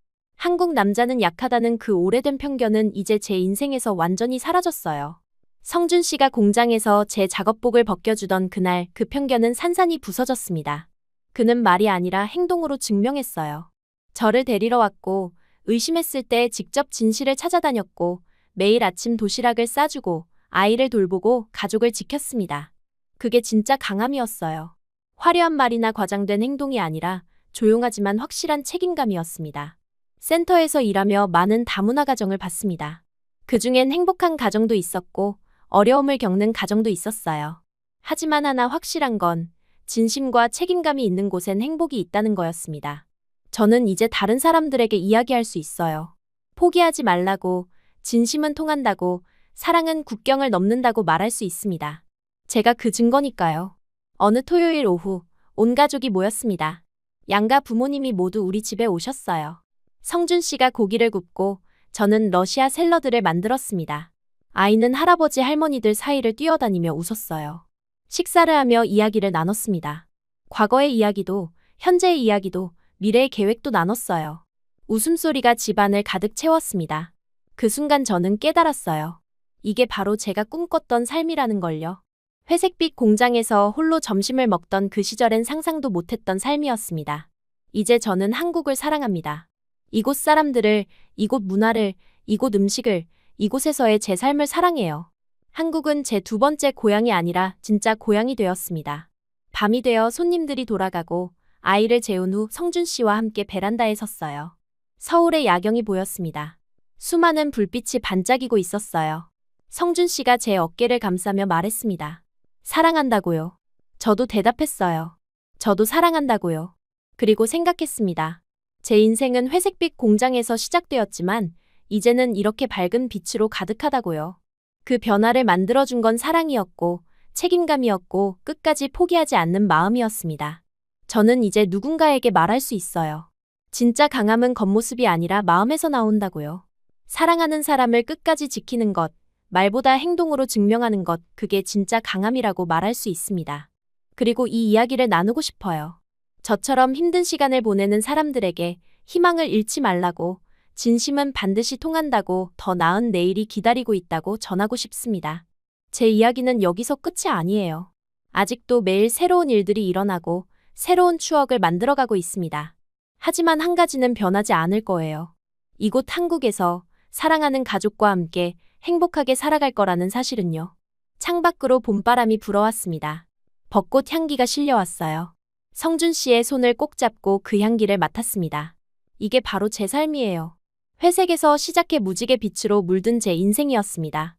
한국 남자는 약하다는 그 오래된 편견은 이제 제 인생에서 완전히 사라졌어요. 성준 씨가 공장에서 제 작업복을 벗겨주던 그날 그 편견은 산산이 부서졌습니다. 그는 말이 아니라 행동으로 증명했어요. 저를 데리러 왔고 의심했을 때 직접 진실을 찾아다녔고 매일 아침 도시락을 싸주고 아이를 돌보고 가족을 지켰습니다. 그게 진짜 강함이었어요. 화려한 말이나 과장된 행동이 아니라 조용하지만 확실한 책임감이었습니다. 센터에서 일하며 많은 다문화 가정을 봤습니다. 그중엔 행복한 가정도 있었고 어려움을 겪는 가정도 있었어요. 하지만 하나 확실한 건 진심과 책임감이 있는 곳엔 행복이 있다는 거였습니다. 저는 이제 다른 사람들에게 이야기할 수 있어요. 포기하지 말라고, 진심은 통한다고, 사랑은 국경을 넘는다고 말할 수 있습니다. 제가 그 증거니까요. 어느 토요일 오후, 온 가족이 모였습니다. 양가 부모님이 모두 우리 집에 오셨어요. 성준 씨가 고기를 굽고 저는 러시아 샐러드를 만들었습니다. 아이는 할아버지 할머니들 사이를 뛰어다니며 웃었어요. 식사를 하며 이야기를 나눴습니다. 과거의 이야기도, 현재의 이야기도, 미래의 계획도 나눴어요. 웃음소리가 집안을 가득 채웠습니다. 그 순간 저는 깨달았어요. 이게 바로 제가 꿈꿨던 삶이라는 걸요. 회색빛 공장에서 홀로 점심을 먹던 그 시절엔 상상도 못했던 삶이었습니다. 이제 저는 한국을 사랑합니다. 이곳 사람들을, 이곳 문화를, 이곳 음식을, 이곳에서의 제 삶을 사랑해요. 한국은 제 두 번째 고향이 아니라 진짜 고향이 되었습니다. 밤이 되어 손님들이 돌아가고 아이를 재운 후 성준 씨와 함께 베란다에 섰어요. 서울의 야경이 보였습니다. 수많은 불빛이 반짝이고 있었어요. 성준 씨가 제 어깨를 감싸며 말했습니다. 사랑한다고요. 저도 대답했어요. 저도 사랑한다고요. 그리고 생각했습니다. 제 인생은 회색빛 공장에서 시작되었지만 이제는 이렇게 밝은 빛으로 가득하다고요. 그 변화를 만들어준 건 사랑이었고 책임감이었고 끝까지 포기하지 않는 마음이었습니다. 저는 이제 누군가에게 말할 수 있어요. 진짜 강함은 겉모습이 아니라 마음에서 나온다고요. 사랑하는 사람을 끝까지 지키는 것, 말보다 행동으로 증명하는 것, 그게 진짜 강함이라고 말할 수 있습니다. 그리고 이 이야기를 나누고 싶어요. 저처럼 힘든 시간을 보내는 사람들에게 희망을 잃지 말라고, 진심은 반드시 통한다고, 더 나은 내일이 기다리고 있다고 전하고 싶습니다. 제 이야기는 여기서 끝이 아니에요. 아직도 매일 새로운 일들이 일어나고 새로운 추억을 만들어가고 있습니다. 하지만 한 가지는 변하지 않을 거예요. 이곳 한국에서 사랑하는 가족과 함께 행복하게 살아갈 거라는 사실은요. 창밖으로 봄바람이 불어왔습니다. 벚꽃 향기가 실려왔어요. 성준 씨의 손을 꼭 잡고 그 향기를 맡았습니다. 이게 바로 제 삶이에요. 회색에서 시작해 무지개 빛으로 물든 제 인생이었습니다.